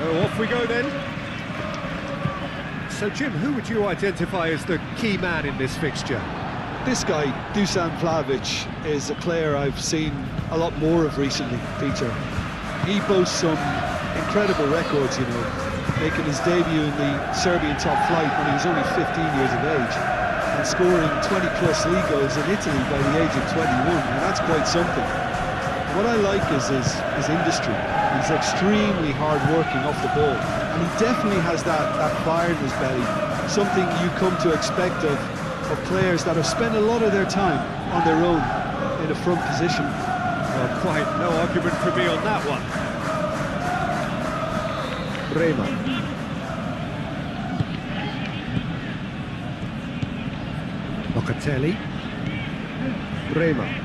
So off we go then. So Jim, who would you identify as the key man in this fixture? This guy, Dusan Vlahovic, is a player I've seen a lot more of recently, Peter. He boasts some incredible records, making his debut in the Serbian top flight when he was only 15 years of age, and scoring 20-plus league goals in Italy by the age of 21, and that's quite something. What I like is his industry. He's extremely hard-working off the ball, and he definitely has that fire in his belly, something you come to expect of players that have spent a lot of their time on their own in a front position. Well, quite no argument for me on that one. Rema. Locatelli. Rema.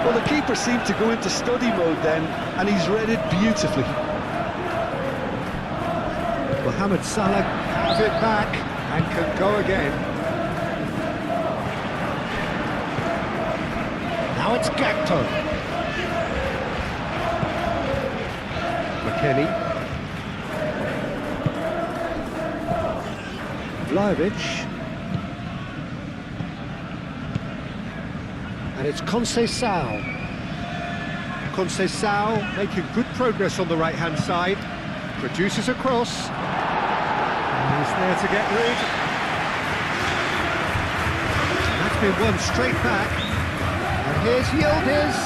Well, the keeper seemed to go into study mode then, and he's read it beautifully. Mohamed Salah has it back and can go again. Now it's Gakpo. McKennie. Vlahovic. And it's Conceição. Conceição making good progress on the right-hand side. Produces a cross. And he's there to get rid. That's been won straight back. And here's Yildiz.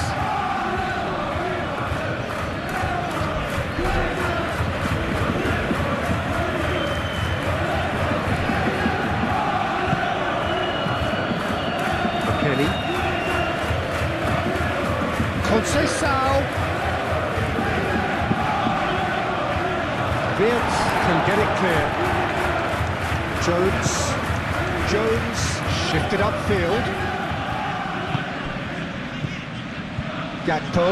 McKennie. Conceição. Wirtz can get it clear. Jones shifted upfield. Gakpo.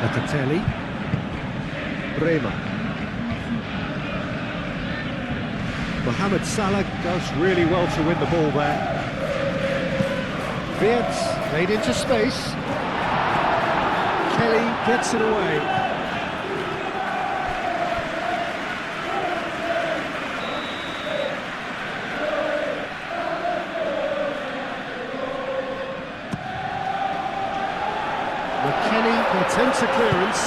Locatelli. Rema. Mohamed Salah does really well to win the ball there. Wirtz made into space. Kelly gets it away. McKennie attempts a clearance.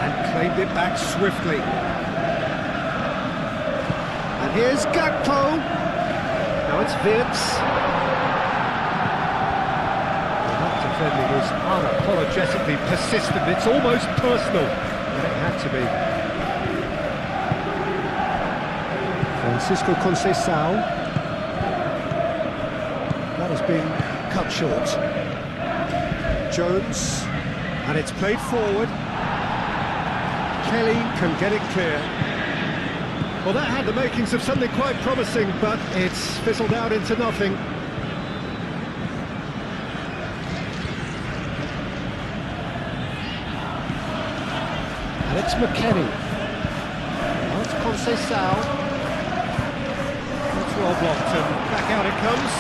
And claimed it back swiftly. And here's Gakpo. Now it's Wirtz. That defending is unapologetically persistent. It's almost personal. And it had to be. Francisco Conceição. That has been cut short. Jones. And it's played forward. Kelly can get it clear. Well, that had the makings of something quite promising, but it's fizzled out into nothing. And it's McKennie. Now it's Conceição. That's well blocked, and back out it comes.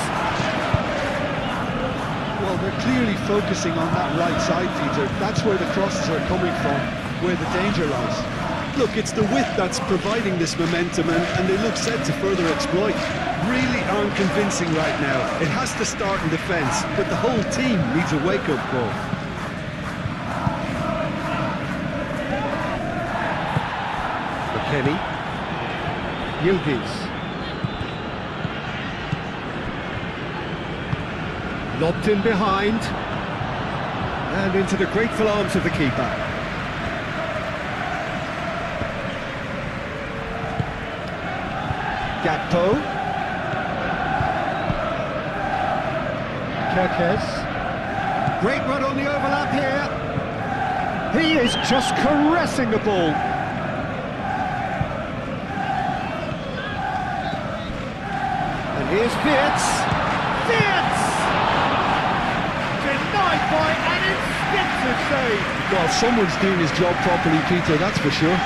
Well, they're clearly focusing on that right side, Peter. That's where the crosses are coming from, where the danger lies. Look, it's the width that's providing this momentum, and they look set to further exploit. Really aren't convincing right now. It has to start in defence, but the whole team needs a wake-up call. McKennie. Yildiz. Lobbed in behind. And into the grateful arms of the keeper. Gakpo. Kerkez. Great run on the overlap here. He is just caressing the ball. And here's Wirtz. Wirtz! Denied by an instinctive save. Well, someone's doing his job properly, Peter, that's for sure.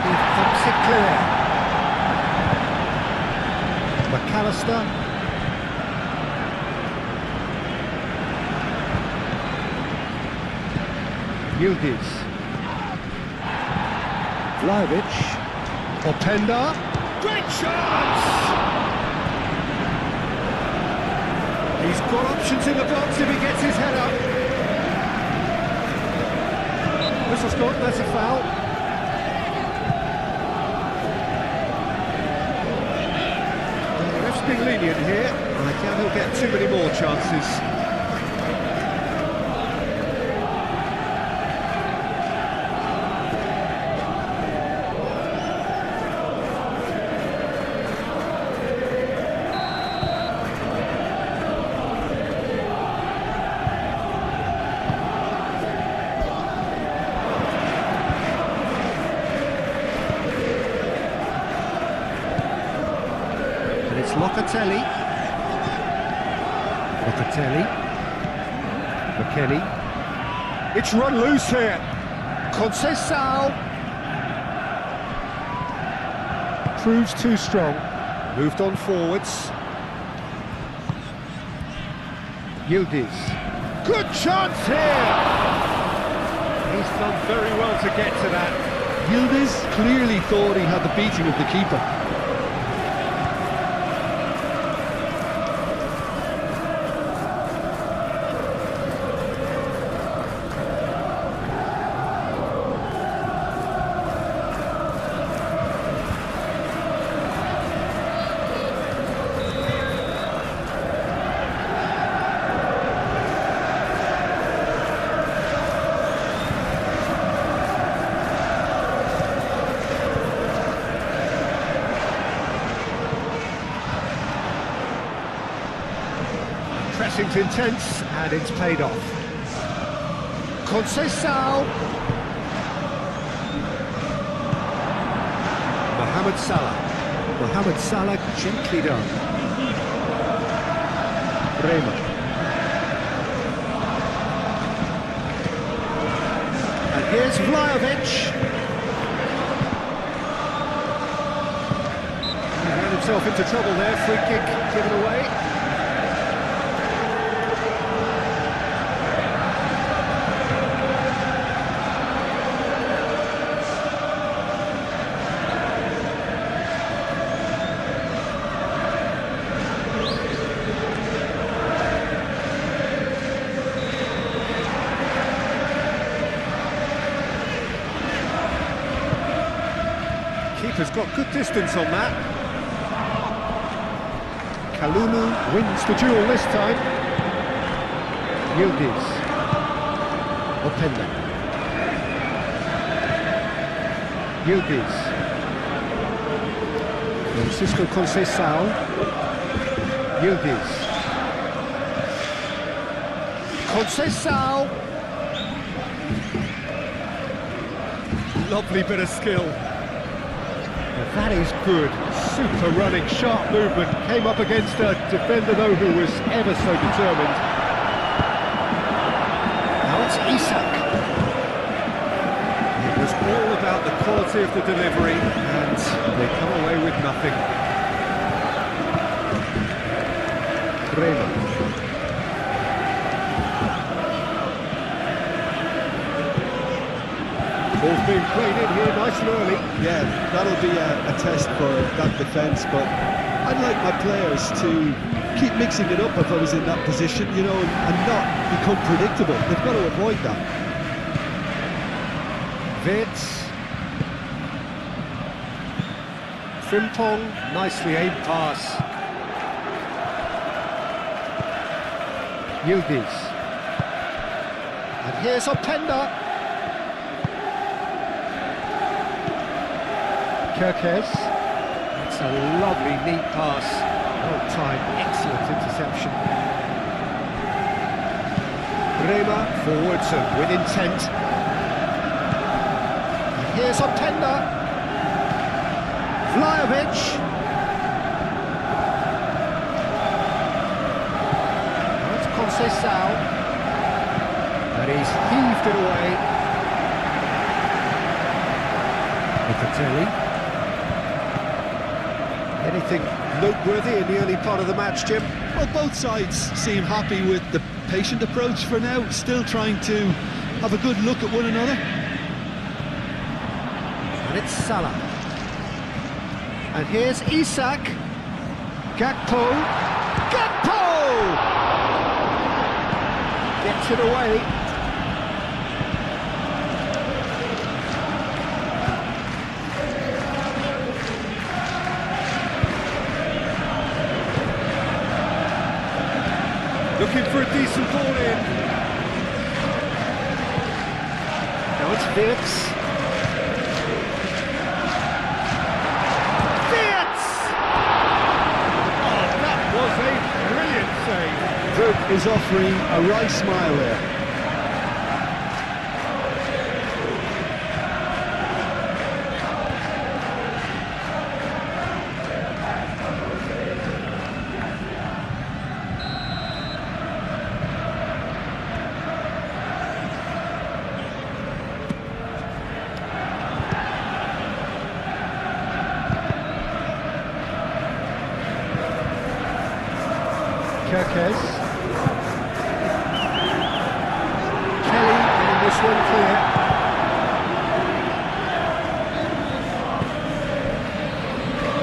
And he thumps it clear. McAllister. Yildiz. Vlahovic. Openda. Great chance! He's got options in the box if he gets his head up. Whistle's gone, that's a foul. The ref's being lenient here. I doubt he'll get too many more chances. It's Locatelli. McKennie. It's run loose here. Conceição. Proves too strong. Moved on forwards. Yildiz. Good chance here. He's done very well to get to that. Yildiz clearly thought he had the beating of the keeper. Pressing's intense, and it's paid off. Conceição. Mohamed Salah. Mohamed Salah gently done. Bremer. And here's Vlahovic. He ran himself into trouble there, free kick given away. Keeper's got good distance on that. Kalulu wins the duel this time. Yildiz. Openda. Yildiz. Francisco Conceição. Yildiz. Conceição. Lovely bit of skill. That is good, super running, sharp movement, came up against a defender though who was ever so determined. Now it's Isak. It was all about the quality of the delivery and they come away with nothing. Bremer. Ball's being played in here nice and early. Yeah, that'll be a test for that defence, but I'd like my players to keep mixing it up if I was in that position, you know, and not become predictable. They've got to avoid that. Wirtz. Frimpong, nicely aimed pass. Yildiz. And here's Openda. Kerkez. That's a lovely, neat pass. Well timed, excellent interception. Bremer forwards and with intent. And here's Openda. Vlahovic. Conceição. And he's heaved it away. Locatelli. Anything noteworthy in the early part of the match, Jim? Well, both sides seem happy with the patient approach for now, still trying to have a good look at one another. And it's Salah. And here's Isak. Gakpo. Gakpo! Gets it away. Looking for a decent ball in. Now it's Wirtz. Wirtz! Oh, that was a brilliant save. Wirtz is offering a right smile there. Kirkes. Kelly getting this one clear.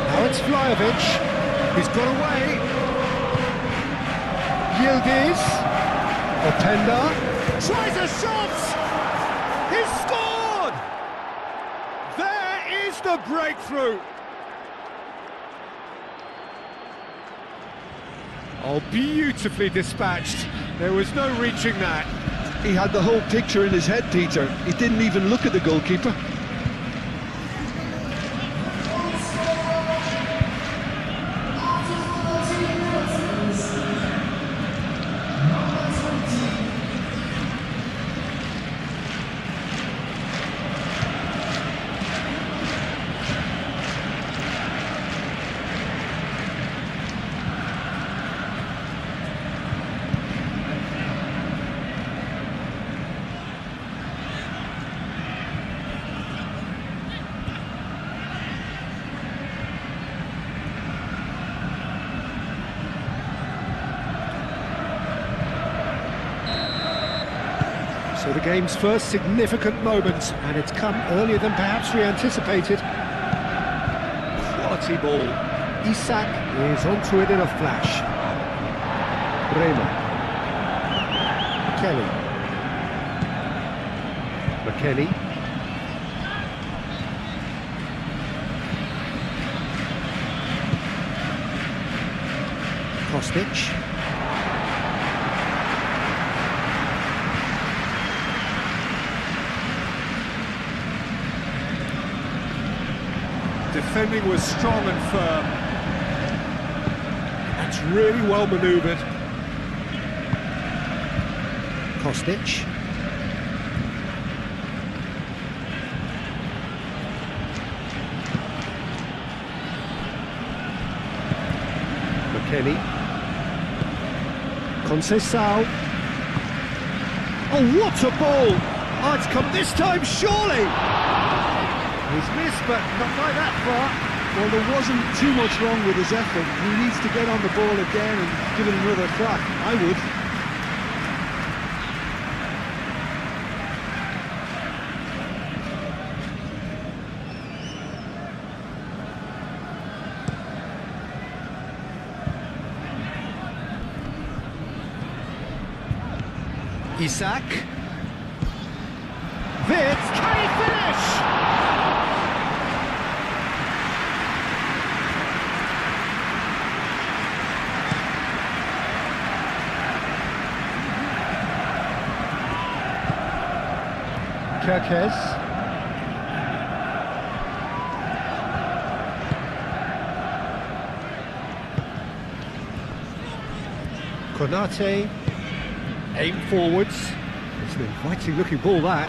Now it's Vlahovic. He's got away. Yildiz. Openda. Tries a shot! He's scored! There is the breakthrough. Oh, beautifully dispatched. There was no reaching that. He had the whole picture in his head, Peter. He didn't even look at the goalkeeper. So the game's first significant moment, and it's come earlier than perhaps we anticipated. Quality ball. Isak is onto it in a flash. Bremer. Kelly. McKennie. Kostic. Defending was strong and firm. That's really well manoeuvred. Kostic. McKennie. Conceição. Oh, what a ball! Oh, it's come this time, surely! He's missed, but not by that far. Well, there wasn't too much wrong with his effort. He needs to get on the ball again and give it another crack. I would. Isak. Wirtz, can he finish? Kirkes. Konate. Aim forwards. It's an inviting looking ball, that.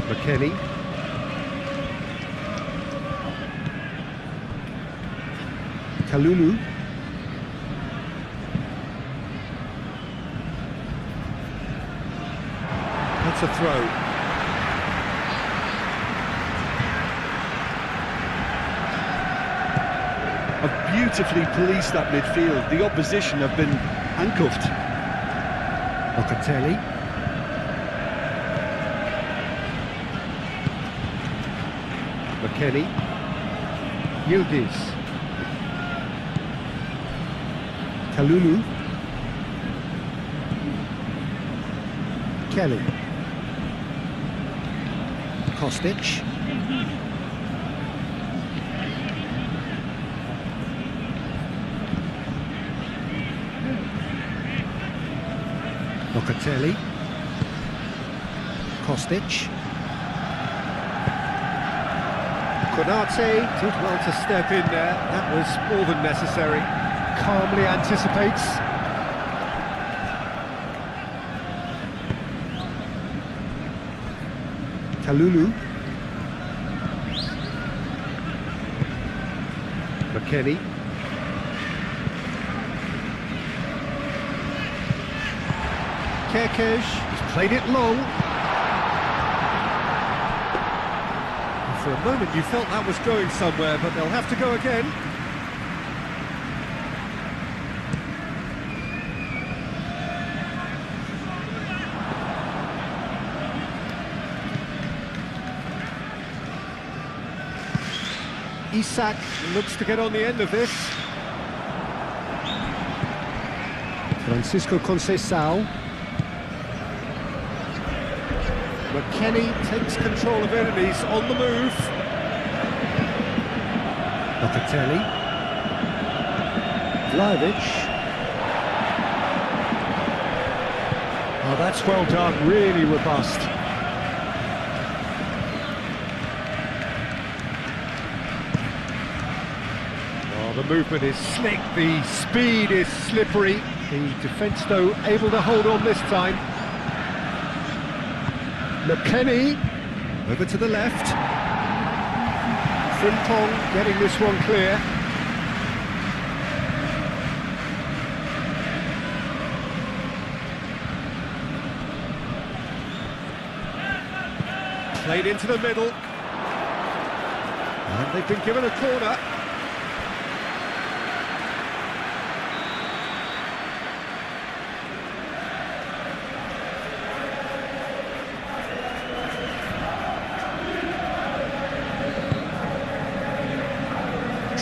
McKennie. Kalulu. That's a throw. Have beautifully policed that midfield. The opposition have been handcuffed. Locatelli. McKennie. Yildiz. Kalulu. Kelly. Kostic. Locatelli. Kostic. Konate did well to step in there. That was more than necessary. Calmly anticipates. Kalulu. McKennie. Kerkesh has played it long. And for a moment you felt that was going somewhere, but they'll have to go again. Isak looks to get on the end of this. Francisco Conceição. McKennie takes control of enemies on the move. Locatelli. Vlahovic. Oh, that's well done, really robust. The movement is slick, the speed is slippery. The defence, though, able to hold on this time. McKennie, over to the left. Frimpong getting this one clear. Played into the middle. And they've been given a corner.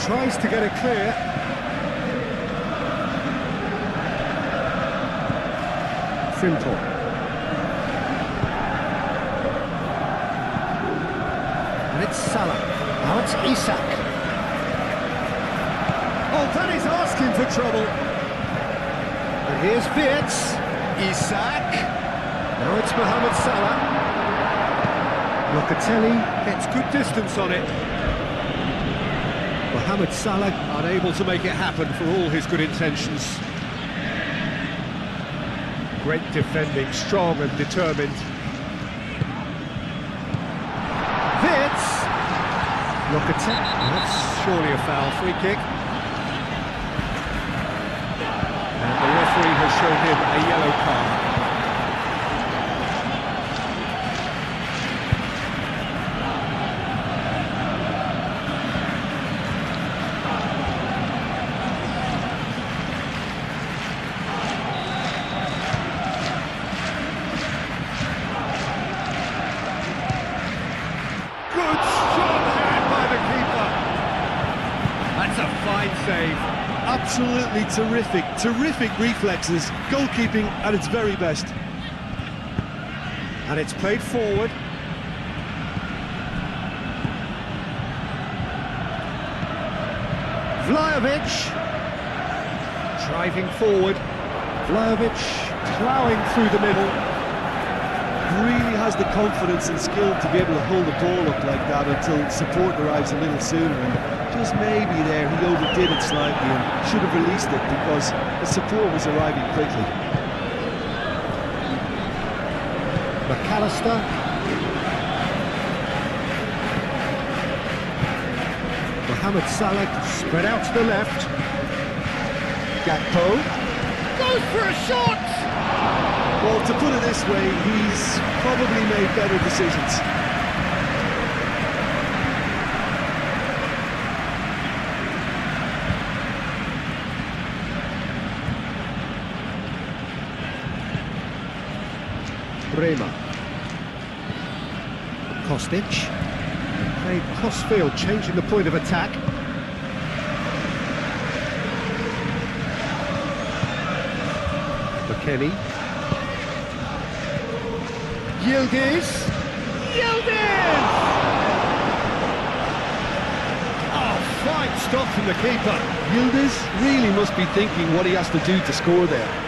Tries to get it clear. Frimpong. And it's Salah. Now it's Isak. Oh, that is asking for trouble. And here's Wirtz. Isak. Now it's Mohamed Salah. Locatelli gets good distance on it. Mohamed Salah unable to make it happen for all his good intentions. Great defending, strong and determined. Wirtz! Locatelli, that's surely a foul, free kick. And the referee has shown him a yellow card. Save. Absolutely terrific reflexes, goalkeeping at its very best. And it's played forward. Vlahovic driving forward. Vlahovic ploughing through the middle. Really has the confidence and skill to be able to hold the ball up like that until support arrives a little sooner. And just maybe there he overdid it slightly and should have released it because the support was arriving quickly. McAllister. Mohamed Salah spread out to the left. Gakpo goes for a shot! Well, to put it this way, he's probably made better decisions. Bremer. Kostic. Played cross-field, changing the point of attack. McKennie. Yildiz! Yildiz! Oh, fine stop from the keeper. Yildiz really must be thinking what he has to do to score there.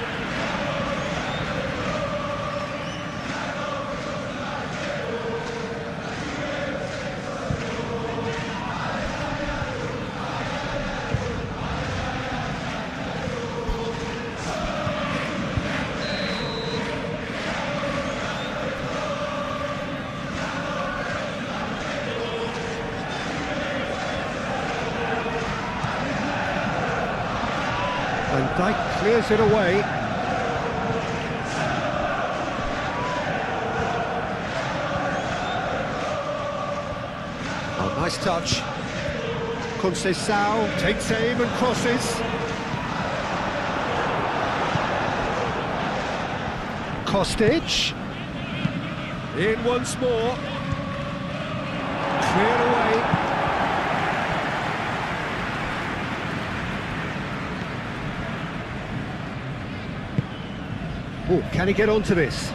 And Dijk clears it away. Oh, nice touch. Conceição takes aim and crosses. Kostic. In once more. Cleared away. Oh, can he get onto this?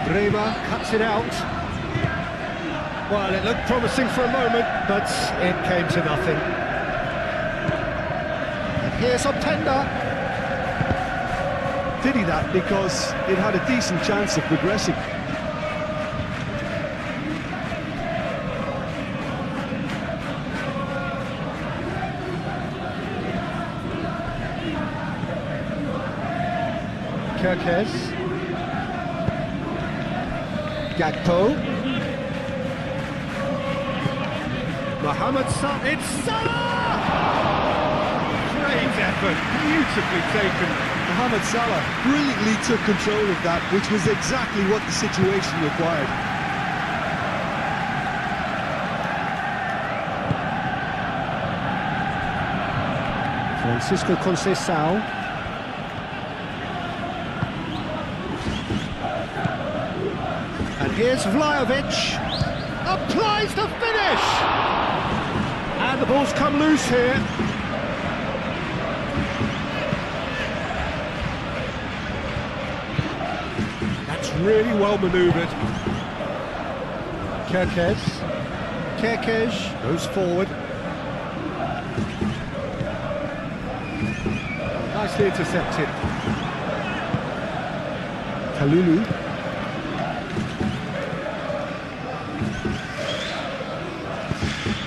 Bremer cuts it out. Well, it looked promising for a moment, but it came to nothing. And here's Openda. Did he that because it had a decent chance of progressing? Kerkez. Gakpo. Mohamed Salah. It's Salah! Great effort, beautifully taken. Mohamed Salah brilliantly took control of that, which was exactly what the situation required. Francisco Conceição. And here's Vlahovic, applies the finish! And the ball's come loose here. That's really well manoeuvred. Kerkez goes forward. Nicely intercepted. Kalulu.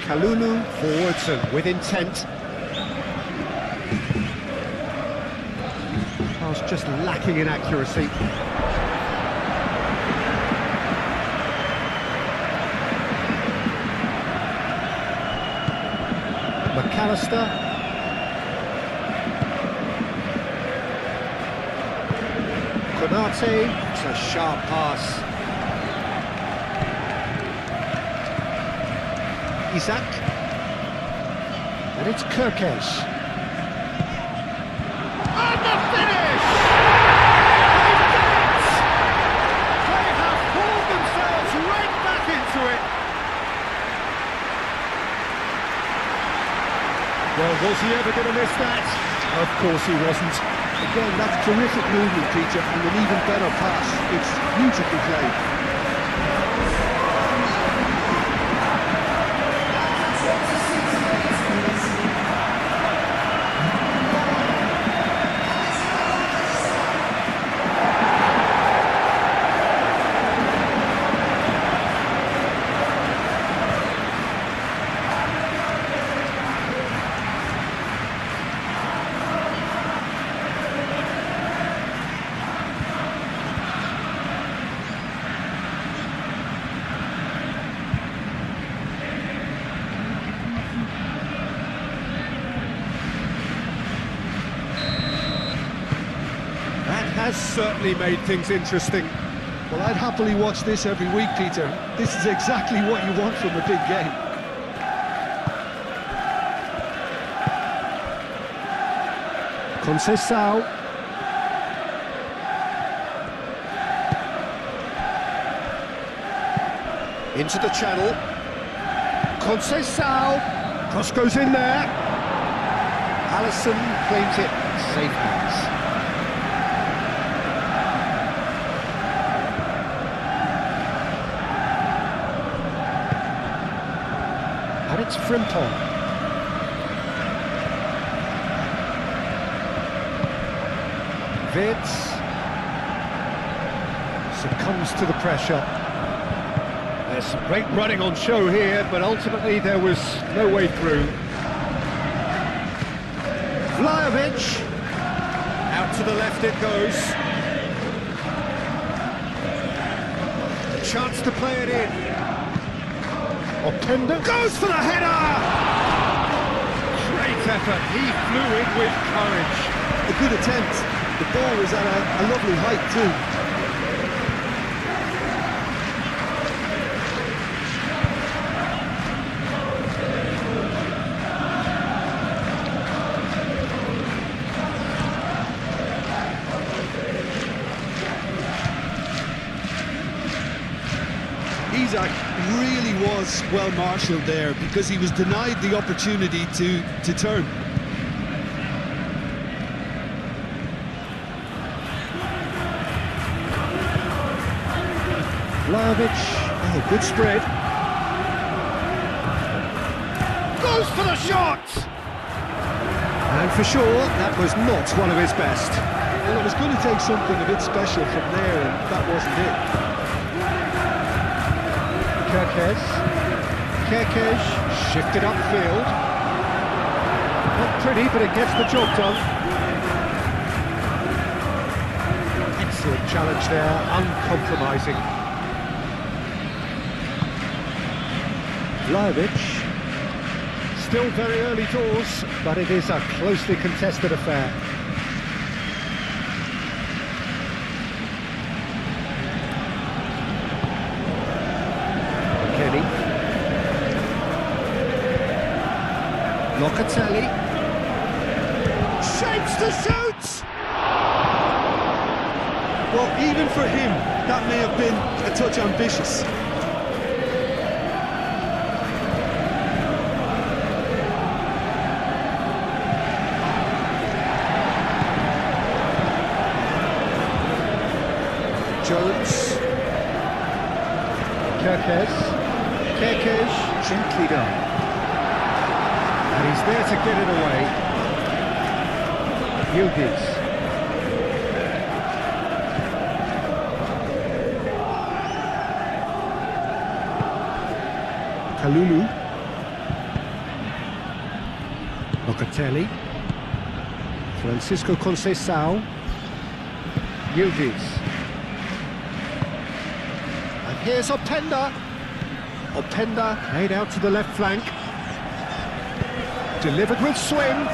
Kalulu forwards and with intent. Pass just lacking in accuracy. McAllister. Konate, it's a sharp pass. Isaac, and it's Kerkez. And the finish! They've done it! They have pulled themselves right back into it. Well, was he ever going to miss that? Of course he wasn't. Again, that's terrific movement, Peter, and an even better pass. It's beautifully played. has certainly made things interesting. Well, I'd happily watch this every week, Peter. This is exactly what you want from a big game. Conceição. Into the channel. Conceição. Cross goes in there. Alisson claims it. Safe hands. And it's Frimpong. Vids succumbs to the pressure. There's some great running on show here, but ultimately there was no way through. Vlahovic, out to the left it goes. A chance to play it in. Openda goes for the header! Great effort, he flew in with courage. A good attempt. The ball was at a lovely height too. Isak really was well marshalled there because he was denied the opportunity to turn. Vlahovic, oh, good spread. Goes for the shot! And for sure, that was not one of his best. Well, it was going to take something a bit special from there, and that wasn't it. Kerkez, shifted upfield. Not pretty, but it gets the job done. Excellent challenge there, uncompromising. Vlahovic, still very early doors, but it is a closely contested affair. Kenny. Locatelli. Shapes to shoot! Well, even for him, that may have been a touch ambitious. Jones. Kerkez gently done. And he's there to get it away. Yildiz. Kalulu. Locatelli. Francisco Conceição. Yildiz. Here's Openda. Openda laid out to the left flank. Delivered with swing.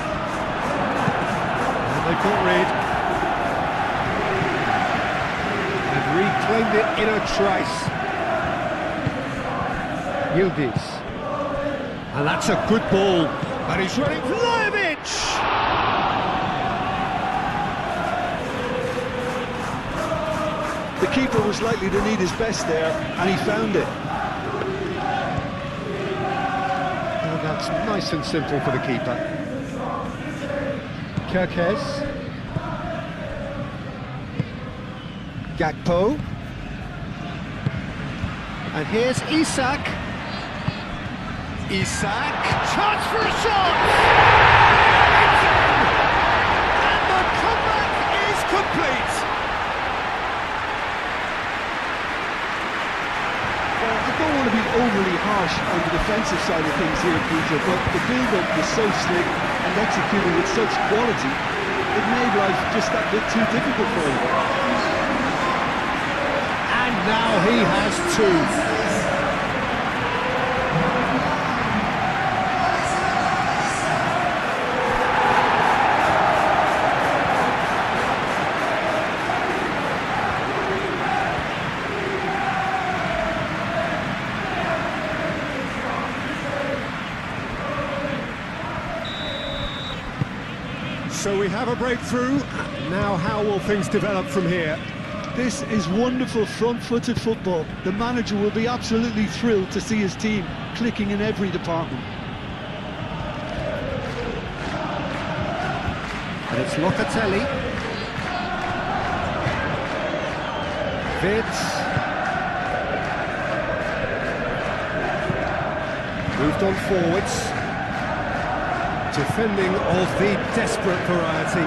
And they got rid. And reclaimed it in a trice. Yildiz. And that's a good ball. And he's running Vlahovic! The keeper was likely to need his best there, and he found it. And that's nice and simple for the keeper. Kerkez. Gakpo. And here's Isak. Isak. Chance for a shot! It's in! And the comeback is complete! I don't want to be overly harsh on the defensive side of things here, Peter, but the build-up was so slick and executed with such quality, it made life just that bit too difficult for him. And now he has two. So we have a breakthrough. Now how will things develop from here? This is wonderful front-footed football. The manager will be absolutely thrilled to see his team clicking in every department. And it's Locatelli. Vids. Moved on forwards. Defending of the desperate variety.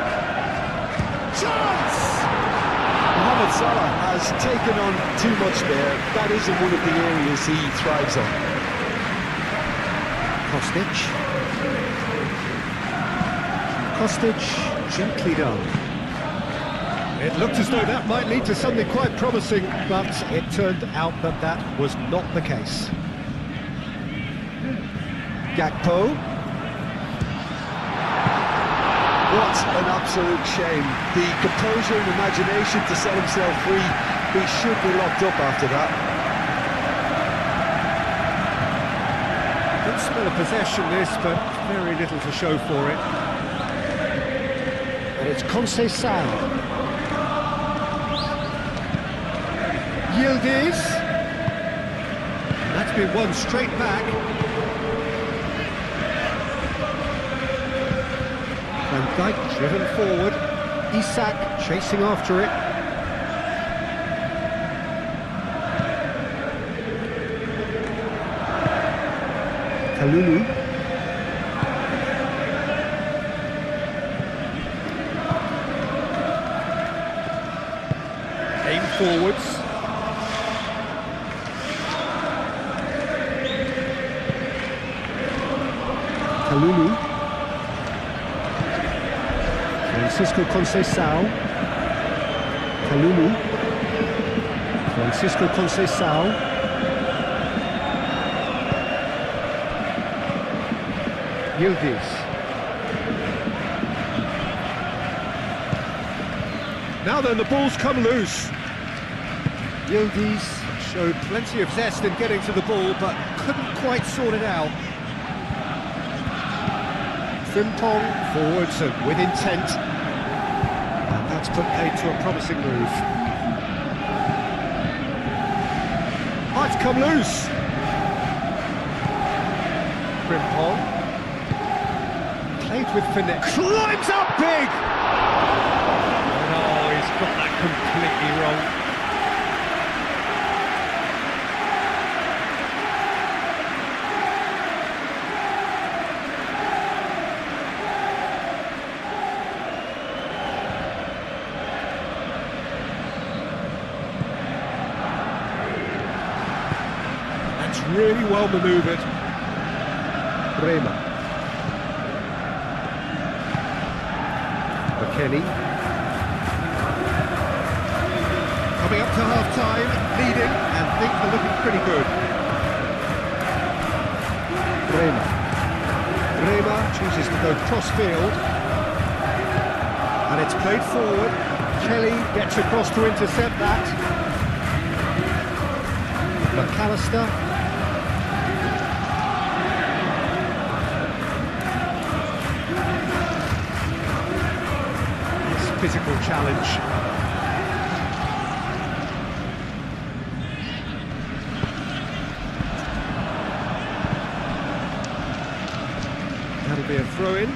Chance! Mohamed Salah has taken on too much there. That isn't one of the areas he thrives on. Kostic, gently done. It looked as though that might lead to something quite promising, but it turned out that that was not the case. Gakpo. What an absolute shame. The composure and imagination to set himself free. He should be locked up after that. Good spell of possession this, but very little to show for it. And it's Conceição. Yildiz. That's been won straight back. Van Dijk driven forward. Isak chasing after it. Kalulu. Aim forwards. Kalulu. Francisco Conceição. Kalulu. Francisco Conceição. Yildiz. Now then, the ball's come loose. Yildiz showed plenty of zest in getting to the ball, but couldn't quite sort it out. Frimpong forwards and with intent. And that's put paid to a promising move. Oh, it's come loose. Frimpong. Played with finesse. Climbs up big! No, he's got that completely wrong. That's really well manoeuvred. Bremer. Kenny. Coming up to half-time, leading, and things are looking pretty good. Bremer chooses to go cross-field. And it's played forward. Kelly gets across to intercept that. McAllister. Physical challenge. That'll be a throw-in.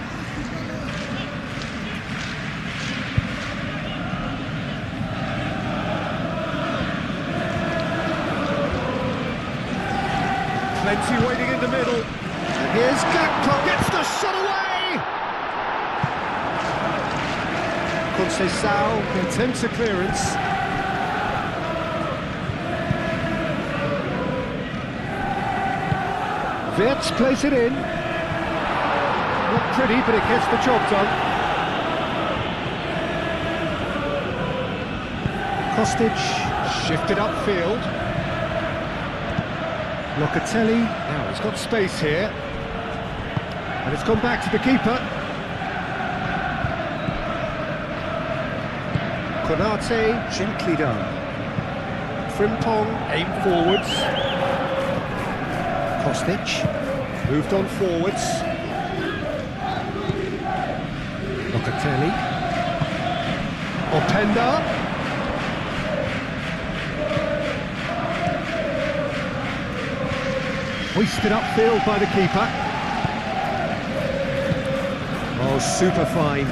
Plenty waiting in the middle. And here's Gakpo, gets the shot away! Conceição attempts a clearance. Wirtz plays it in. Not pretty, but it gets the job done. Kostic shifted upfield. Locatelli, now he's got space here. And it's gone back to the keeper. Konate, gently done. Frimpong, aim forwards. Kostic, moved on forwards. Balotelli. Openda. Hoisted upfield by the keeper. Oh, super fine.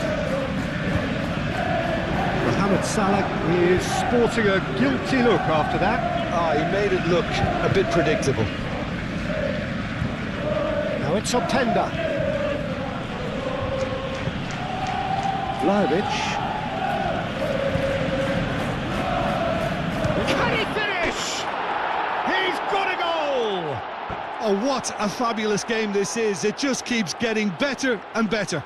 Mohamed Salah is sporting a guilty look after that. Ah, he made it look a bit predictable. Now it's Openda. Vlahovic. Can he finish? He's got a goal! Oh, what a fabulous game this is. It just keeps getting better and better.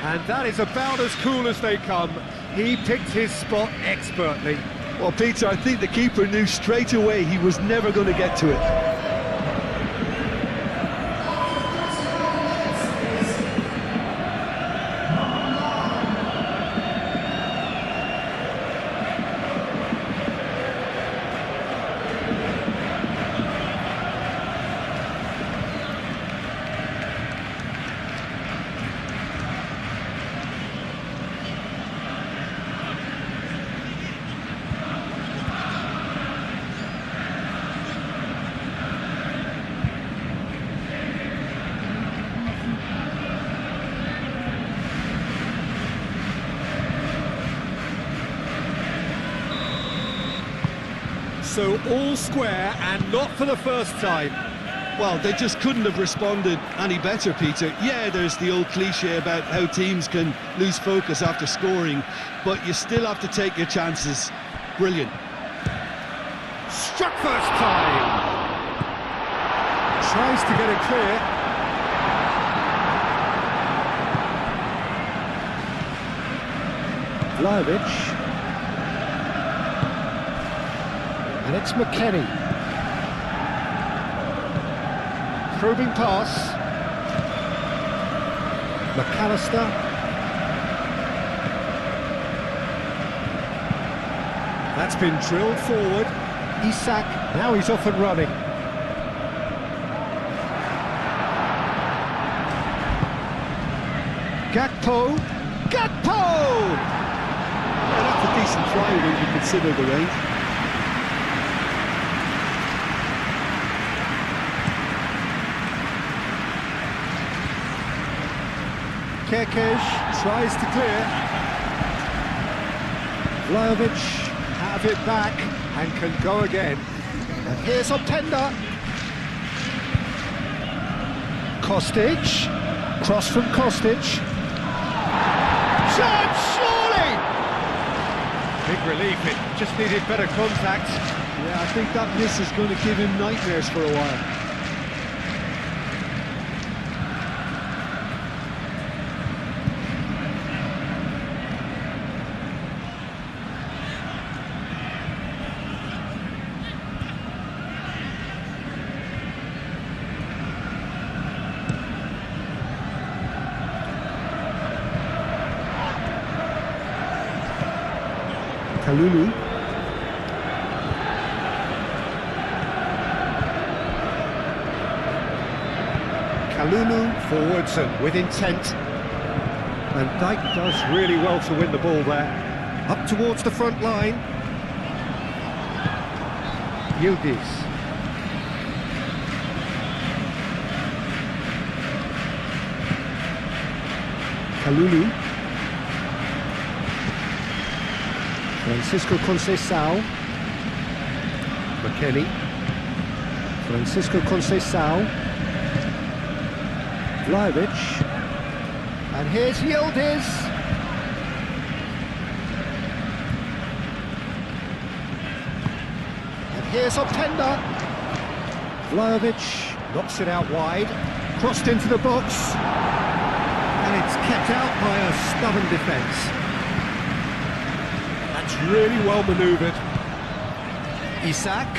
And that is about as cool as they come. He picked his spot expertly. Well, Peter, I think the keeper knew straight away he was never going to get to it. So all square and not for the first time. Well, they just couldn't have responded any better, Peter. Yeah, there's the old cliche about how teams can lose focus after scoring, but you still have to take your chances. Brilliant. Struck first time. Tries to get it clear. Vlahovic. And it's McKennie. Probing pass. McAllister. That's been drilled forward. Isak, now he's off and running. Gakpo. Gakpo! Yeah, that's a decent try when you consider the range. Kerkesh tries to clear. Vlahovic have it back and can go again. And here's Openda. Kostic. Cross from Kostic. Chance, surely! Big relief, it just needed better contact. Yeah, I think that miss is going to give him nightmares for a while. Kalulu. Kalulu forwards and with intent. And Dijk does really well to win the ball there. Up towards the front line. Yildiz. Kalulu. Francisco Conceição. McKennie. Francisco Conceição. Vlahovic. And here's Yildiz. And here's Openda. Vlahovic knocks it out wide. Crossed into the box. And it's kept out by a stubborn defence. That's really well manoeuvred. Isak.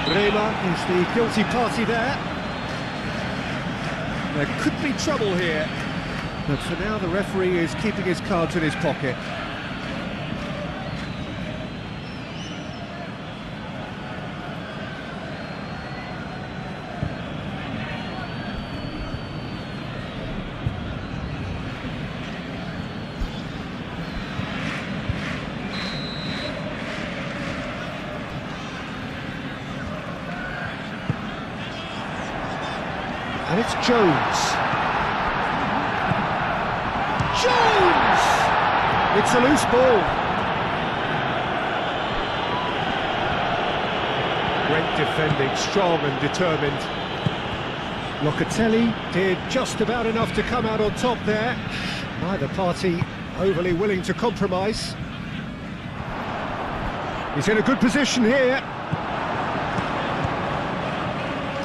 Bremer is the guilty party there. There could be trouble here. But for now the referee is keeping his cards in his pocket. It's Jones. Jones! It's a loose ball. Great defending, strong and determined. Locatelli did just about enough to come out on top there. Neither party overly willing to compromise. He's in a good position here.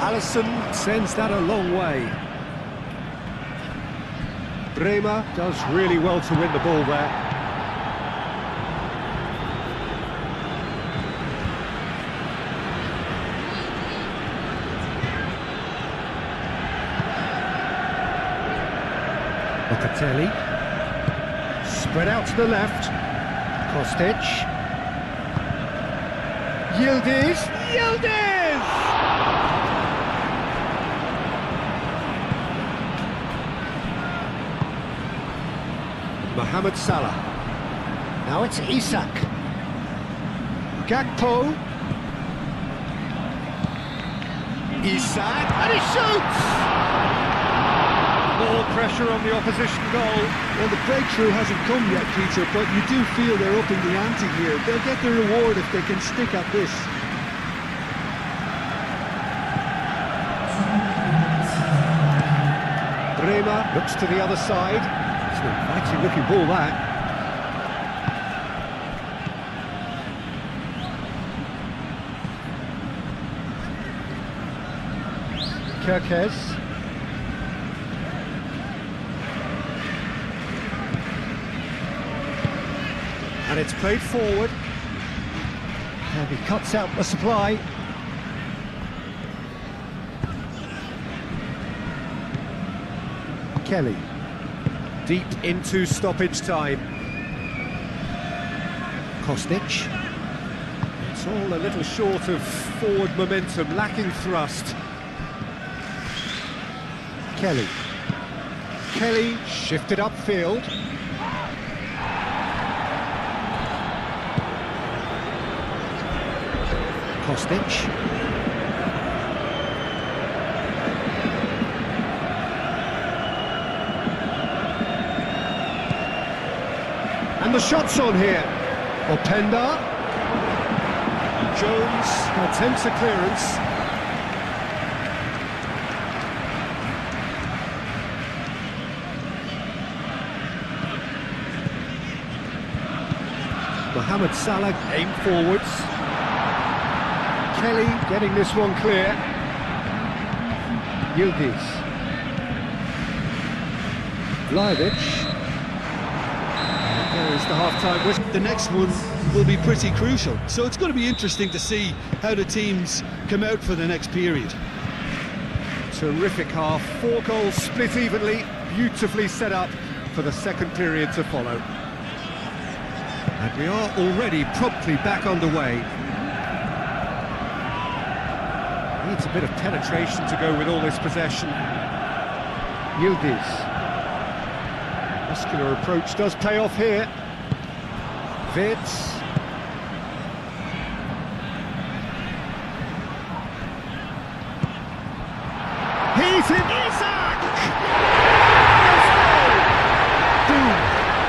Alisson sends that a long way. Bremer does really well to win the ball there. Locatelli, spread out to the left, Kostic, Yildiz! Mohamed Salah, now it's Isak, Gakpo, Isak, and he shoots! More pressure on the opposition goal. Well, the breakthrough hasn't come yet, Peter, but you do feel they're upping the ante here. They'll get the reward if they can stick at this. Bremer looks to the other side. It's an inviting looking ball, that. Kerkez. And it's played forward. And he cuts out the supply. Kelly. Deep into stoppage time. Kostic. It's all a little short of forward momentum, lacking thrust. Kelly. Kelly shifted upfield. Kostic. And the shot's on here. Openda. Jones attempts a clearance. Mohamed Salah aimed forwards. Kelly getting this one clear. Yildiz. Vlahovic. There is the half-time whistle. The next one will be pretty crucial, so it's going to be interesting to see how the teams come out for the next period. Terrific half, 4 goals split evenly, beautifully set up for the second period to follow. And we are already promptly back underway. Needs a bit of penetration to go with all this possession. Yildiz. Muscular approach does pay off here. Vitz. He's in. Isak! Boom!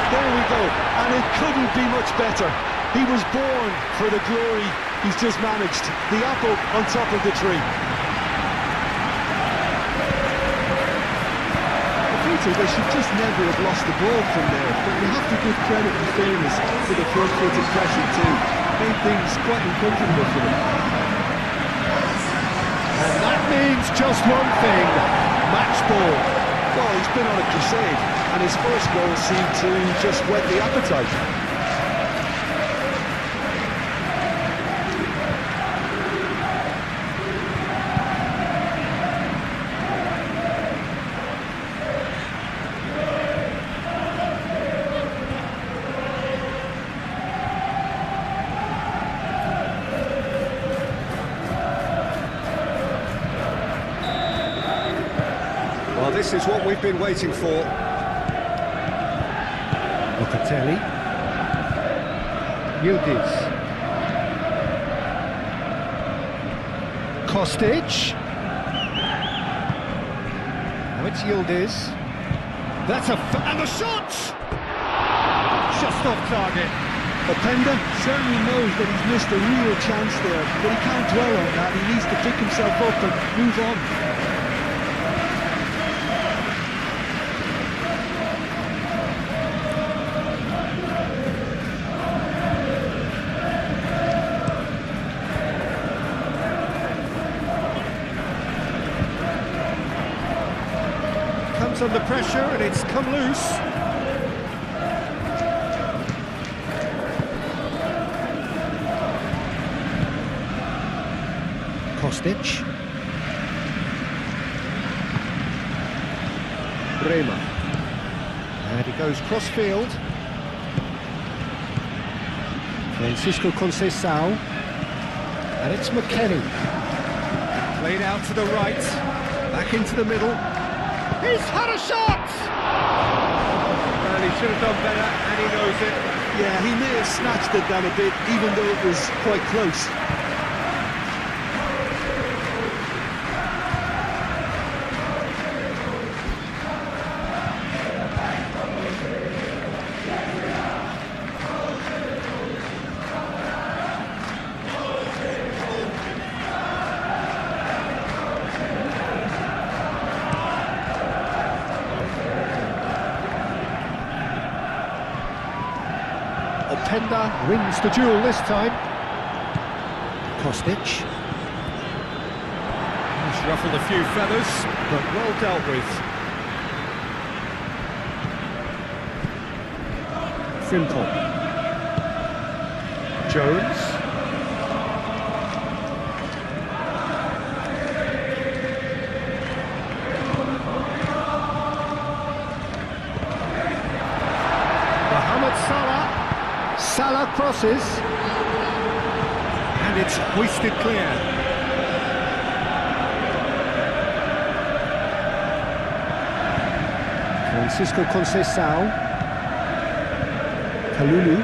There we go. And it couldn't be much better. He was born for the glory he's just managed. The apple on top of the tree. Peter, they should just never have lost the ball from there, but we have to give credit and fairness to the front-footed pressure too. Made things quite uncomfortable for them. And that means just one thing, match ball. Well, he's been on a crusade, and his first goal seemed to just whet the appetite. Well, this is what we've been waiting for. Locatelli. Yildiz. Kostic. Now it's Yildiz. That's and the shot! Just off target. Openda certainly knows that he's missed a real chance there, but he can't dwell on that. He needs to pick himself up and move on. Comes under pressure and it's come loose. Kostic. Bremer. And he goes cross-field. Francisco Conceição. And it's McKennie. Played out to the right. Back into the middle. He's had a shot! Well, he should have done better, and he knows it. Yeah, he may have snatched at that a bit, even though it was quite close. Openda wins the duel this time. Kostic. He's ruffled a few feathers, but well dealt with. Frimpong. Jones. Mohamed Salah. Salah crosses, and it's hoisted clear. Francisco Conceição. Kalulu.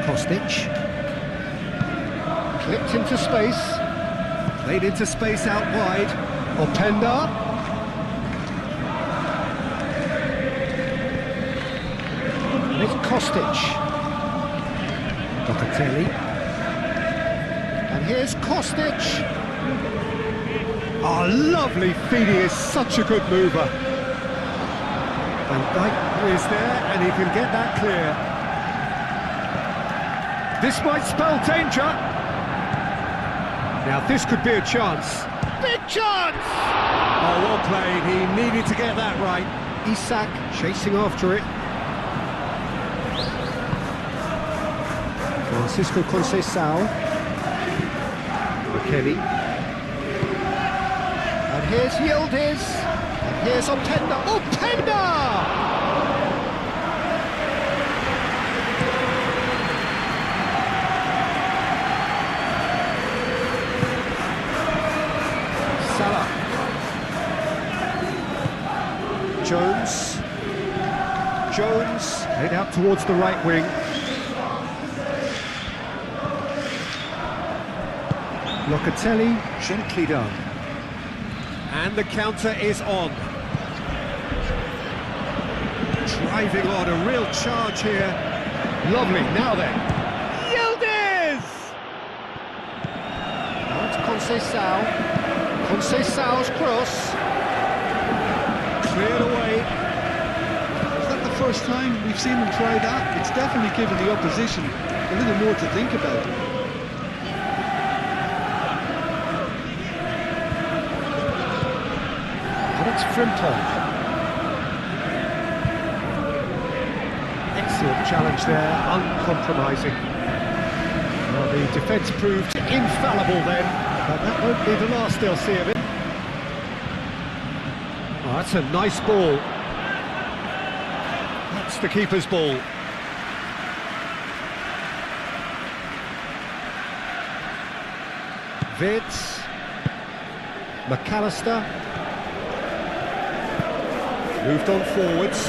Kostic. Clipped into space. Played into space out wide. Openda. And it's Kostic. Locatelli. And here's Kostic. Oh, lovely feed, he is such a good mover. Van Dijk is there and he can get that clear. This might spell danger. Now this could be a chance. Big chance! Oh, well played, he needed to get that right. Isak chasing after it. Francisco Conceição. McKennie. And here's Yildiz. And here's Openda. Openda! Salah. Jones. Jones. Head out towards the right wing. Locatelli, gently done. And the counter is on. Driving on, a real charge here. Lovely, now then. Yildiz! Now it's Conceição. Conceição's cross. Cleared away. Is that the first time we've seen them try that? It's definitely given the opposition a little more to think about. It's Frimpong. Excellent challenge there, uncompromising. Well, the defence proved infallible then, but that won't be the last they'll see of it. Oh, that's a nice ball. That's the keeper's ball. Vids. McAllister. Moved on forwards.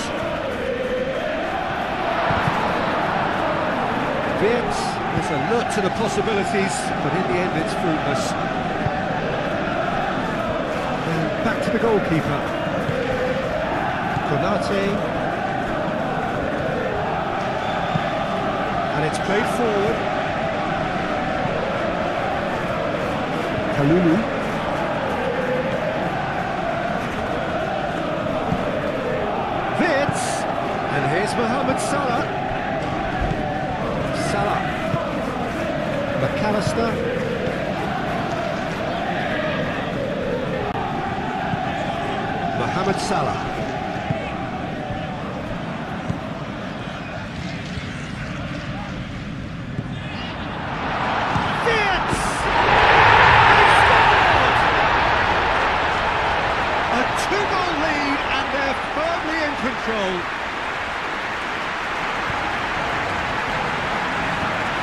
Vids There's a lot to the possibilities, but in the end it's fruitless. And back to the goalkeeper. Konate. And it's played forward. Kalulu. Vitz. And here's Mohamed Salah. Salah. McAllister. Mohamed Salah. Vitz! They scored! A two-goal lead and they're firmly in control.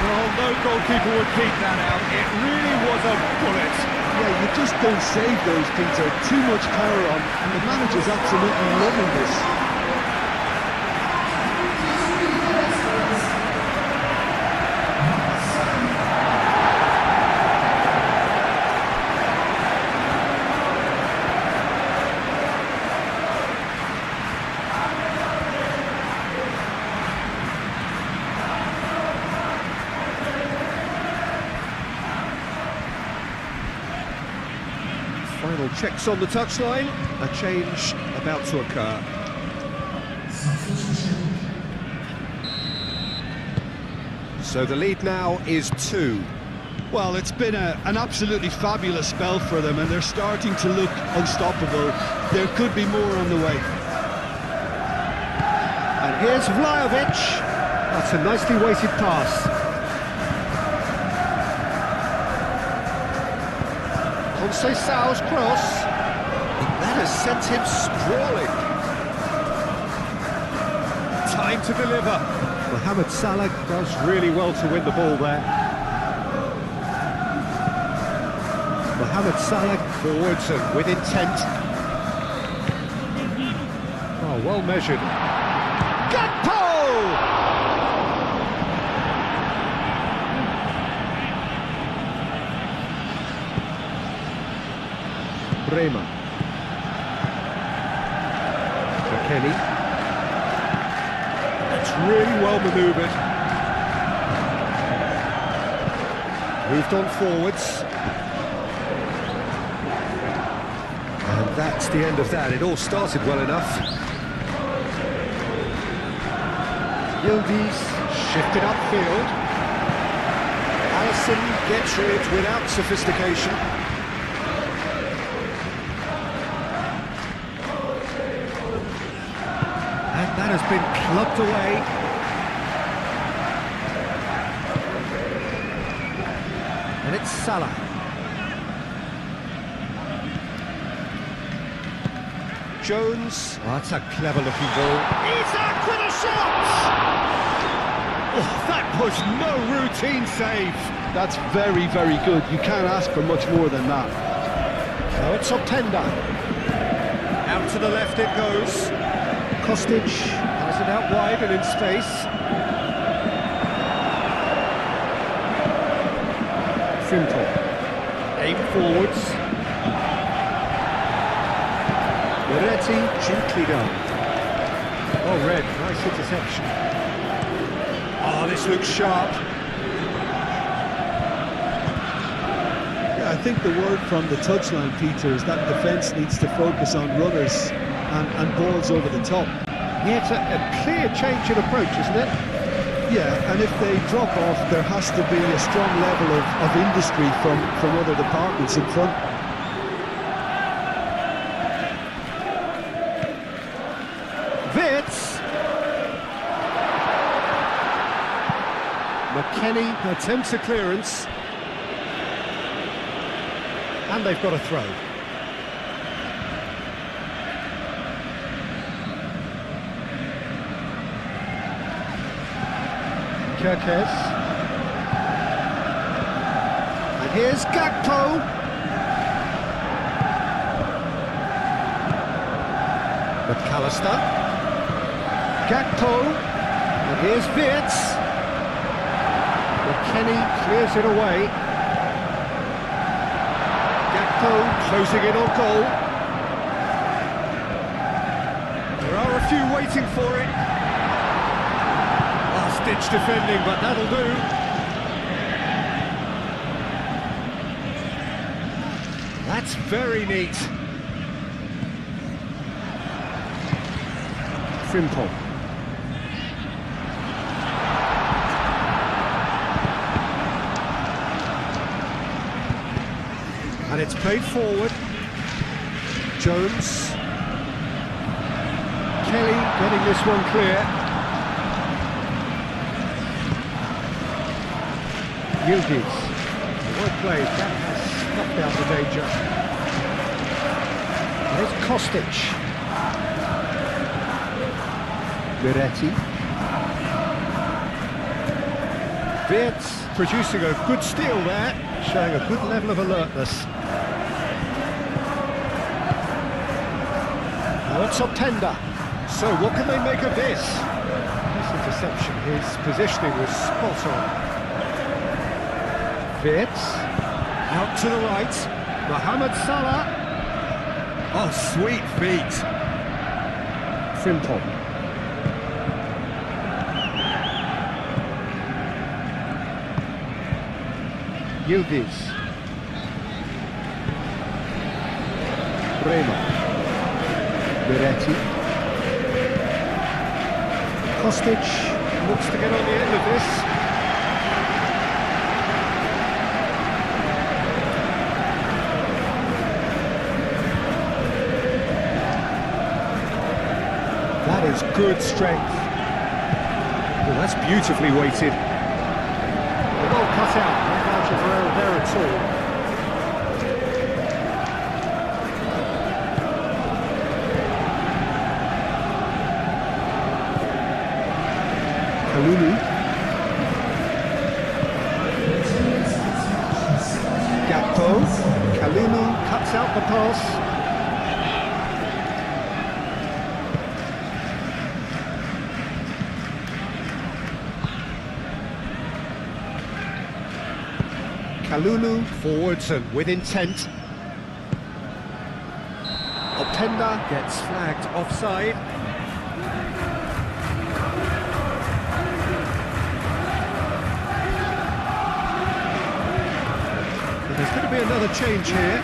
Well, no goalkeeper would keep that out. It really was a bullet. Yeah, you just don't save those, Peter. Too much power on, and the manager's absolutely loving this. Final checks on the touchline, a change about to occur. So the lead now is 2. Well, it's been an absolutely fabulous spell for them, and they're starting to look unstoppable. There could be more on the way. And here's Vlahovic. That's a nicely weighted pass. Conceição's cross. That has sent him sprawling. Time to deliver. Mohamed Salah does really well to win the ball there. Mohamed Salah forwards and with intent. Oh, well measured. Gakpo! Bremer. McKennie. That's really well manoeuvred. Moved on forwards. And that's the end of that. It all started well enough. Yildiz shifted upfield. Alisson gets rid without sophistication. That has been clubbed away. And it's Salah. Jones. Oh, that's a clever looking ball. Isak with a shot! Oh, that was no routine save. That's very, very good. You can't ask for much more than that. So it's Openda. Out to the left it goes. Kostic has it out wide and in space. Simple. Aim forwards. Moretti gently done. Oh, red, nice interception. Oh, this looks sharp. Yeah, I think the word from the touchline, Peter, is that defence needs to focus on runners and balls over the top. Yeah, it's a clear change in approach, isn't it? Yeah, and if they drop off, there has to be a strong level of industry from other departments in front. Vitz! McKennie attempts a clearance. And they've got a throw. Kirkes. And here's Gakpo. McAllister. Gakpo. And here's Vitz. Kenny clears it away. Gakpo closing in on goal. There are a few waiting for it. Last-ditch defending, but that'll do. That's very neat. Frimpong. And it's played forward. Jones. Kelly getting this one clear. Yildiz. Well played, that has snuffed out the danger. And it's Kostic. Verratti. Wirtz producing a good steal there, showing a good level of alertness. Now it's Openda. So what can they make of this? This interception, his positioning was spot on. Wirtz, out to the right, Mohamed Salah. Oh, sweet feet. Frimpong. Yildiz. Bremer. Verratti. Kostic looks to get on the end of this. That is good strength. Well, that's beautifully weighted. The goal cut out. No margin for error there at all. Kalulu. Gakpo. Kalulu cuts out the pass. Kalulu forwards and with intent. Openda gets flagged offside. And there's going to be another change here.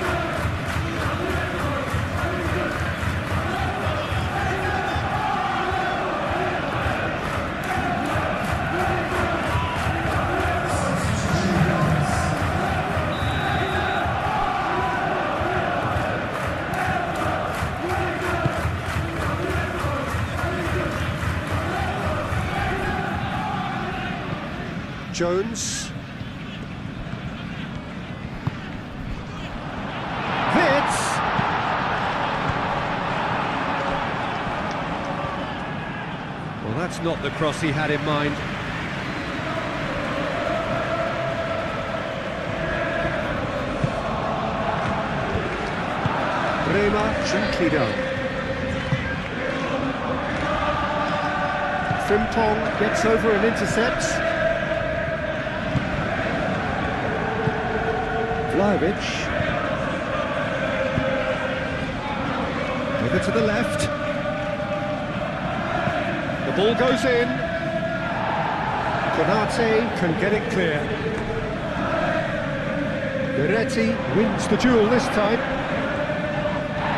Jones. Wirtz. Well, that's not the cross he had in mind. Bremer, gently done. Frimpong gets over and intercepts. Vlahovic. Over to the left. The ball goes in. Konate can get it clear. Verratti wins the duel this time.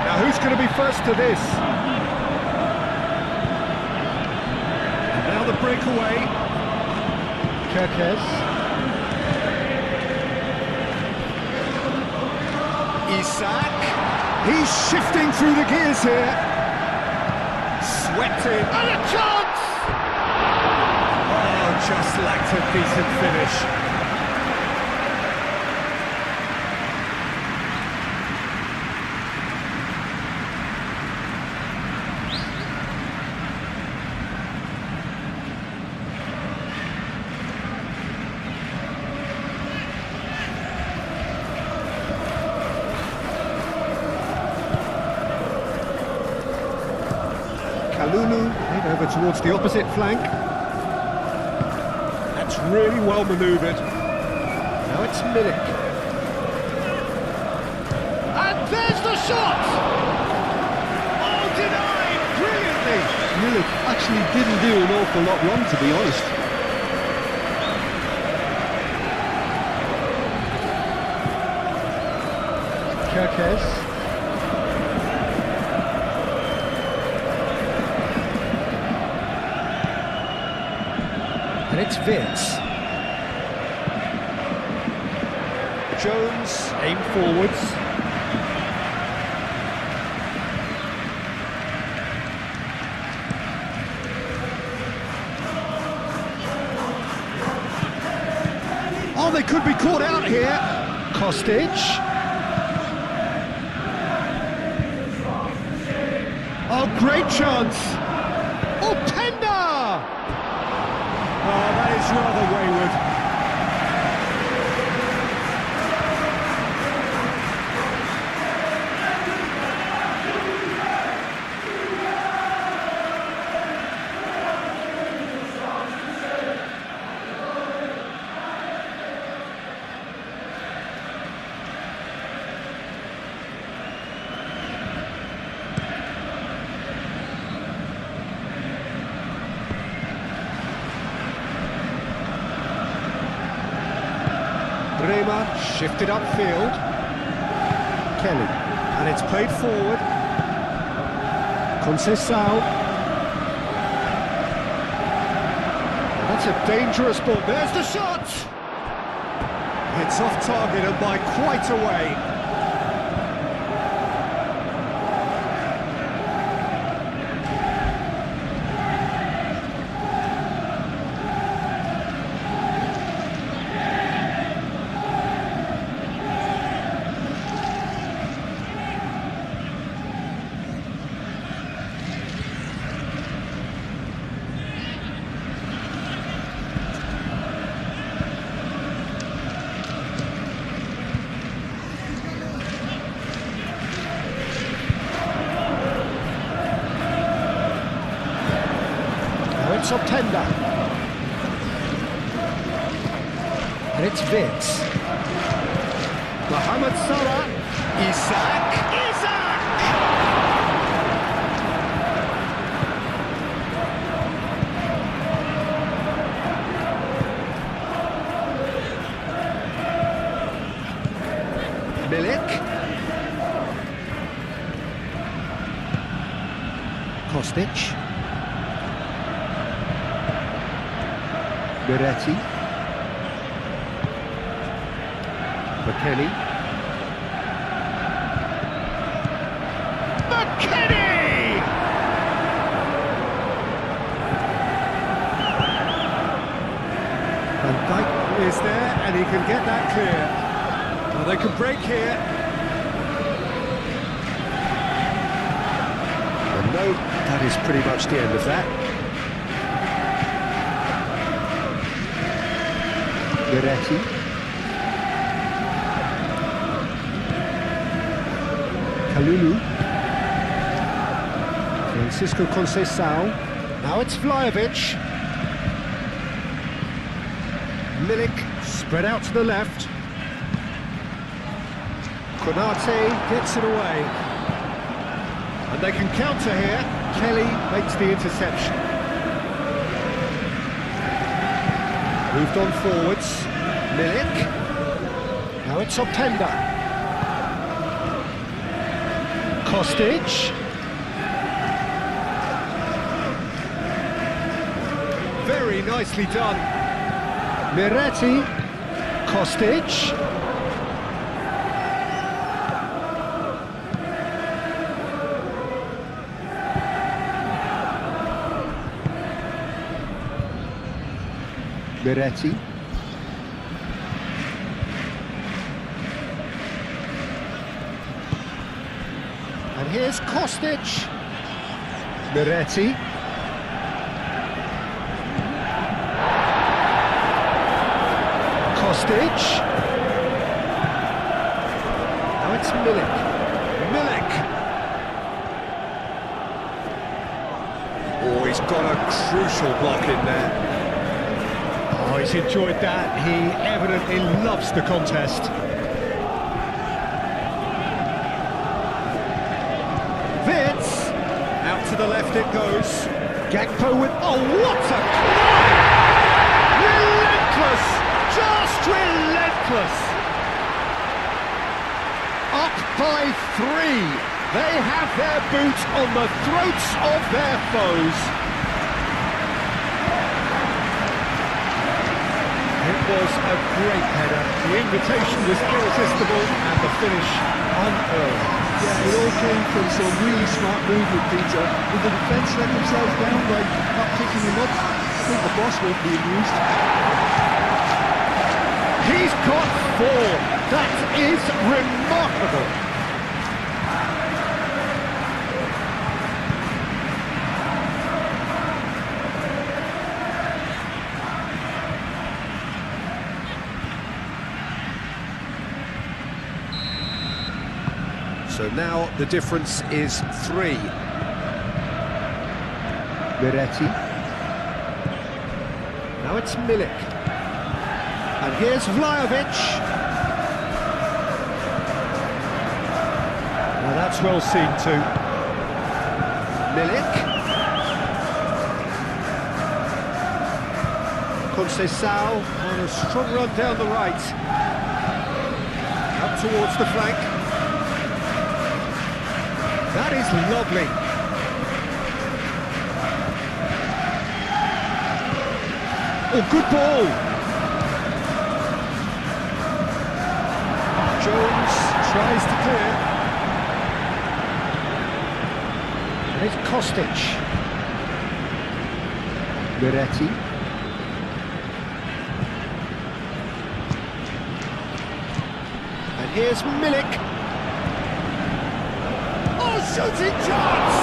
Now who's going to be first to this? And now the breakaway. Kerkez. Isak, he's shifting through the gears here. Sweating, and a chance! Oh, just lacked a decent finish. Kalulu head over towards the opposite flank. That's really well manoeuvred. Now it's Milik. And there's the shot! Oh, denied brilliantly! Milik actually didn't do an awful lot wrong, to be honest. Kerkez. And it's Wirtz. Jones, aim forwards. Oh, they could be caught out here. Kostic. Oh, great chance. Oh, Pender! Oh, that is rather wayward. Bremer shifted upfield. Kelly, and it's played forward. Conceição. That's a dangerous ball. There's the shot! It's off target and by quite a way. It's Optenda. And it's Wirtz. Mohamed Salah. Isak. Milik. Kostic. Beretti. McKennie. Van Dijk is there and he can get that clear. Well, they can break here. And no, that is pretty much the end of that. Beretti. Kalulu. Francisco Conceição. Now it's Vlahovic. Milik spread out to the left. Konate gets it away. And they can counter here. Kelly makes the interception. Moved on forwards. Milik. Now it's Optenda. Kostic. Very nicely done. Miretti. Kostic. Miretti. And here's Kostic. Miretti. Kostic. Now it's Milik. Milik. Oh, he's got a crucial block in there. Oh, he's enjoyed that. He evidently loves the contest. Vitz, out to the left it goes. Gakpo with, oh what a climb! Relentless, just relentless. Up by 3. They have their boot on the throats of their foes. It was a great header. The invitation was irresistible and the finish unearned. Yeah, it all came from some really smart movement, Peter. With the defence let themselves down by not picking him up, I think the boss won't be amused. He's got 4. That is remarkable. So now the difference is 3. Miretti. Now it's Milik. And here's Vlahovic. Now that's well seen too. Milik. Conceição on a strong run down the right. Up towards the flank. That is lovely. Oh, good ball. Jones tries to clear. And it's Kostic. Miretti. And here's Milik. Shooting chance!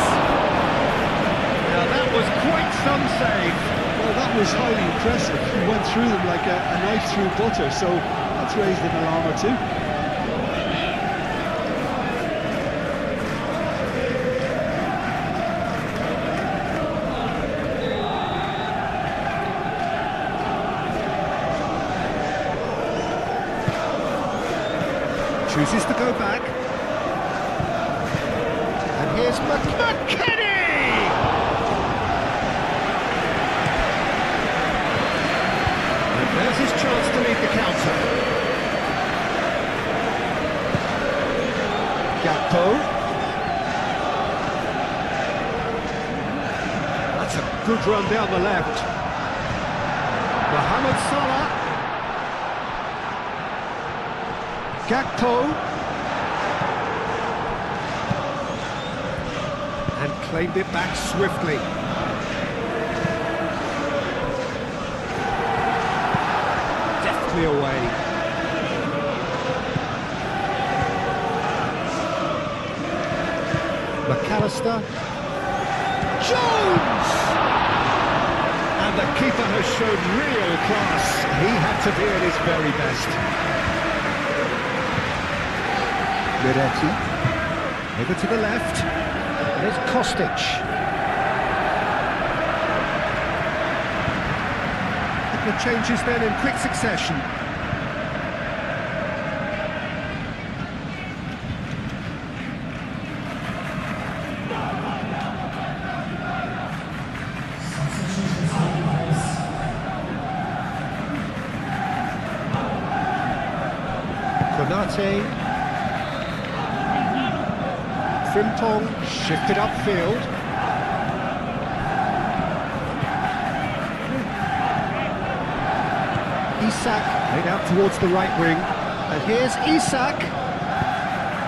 Now that was quite some save. Well, that was highly impressive. He went through them like a knife through butter, so that's raised an alarm or two. Chooses to go back. Here's McKennie! And there's his chance to lead the counter. Gakpo. That's a good run down the left. Mohamed Salah. Gakpo. And claimed it back swiftly. Deftly away. McAllister. Jones! And the keeper has shown real class. He had to be at his very best. Miretti. Over to the left. There's Kostic. A couple of changes then in quick succession. Konate. Frimpong shifted upfield. Isak laid out towards the right wing. And here's Isak.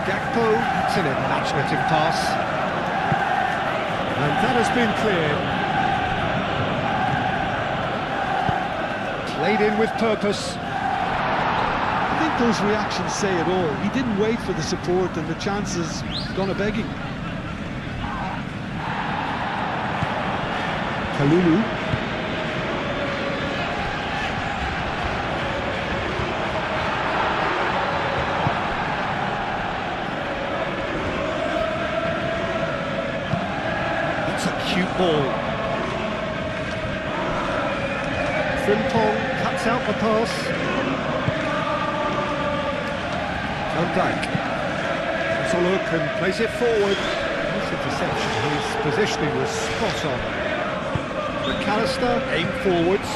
Gakpo, it's an imaginative pass. And that has been cleared. Played in with purpose. I think those reactions say it all. He didn't wait for the support and the chances gone a begging. Kalulu. That's a cute ball. Frimpong cuts cuts out the pass. Van Dijk. Has a look and plays it forward. Nice interception. His positioning was spot on. McAllister, aim forwards.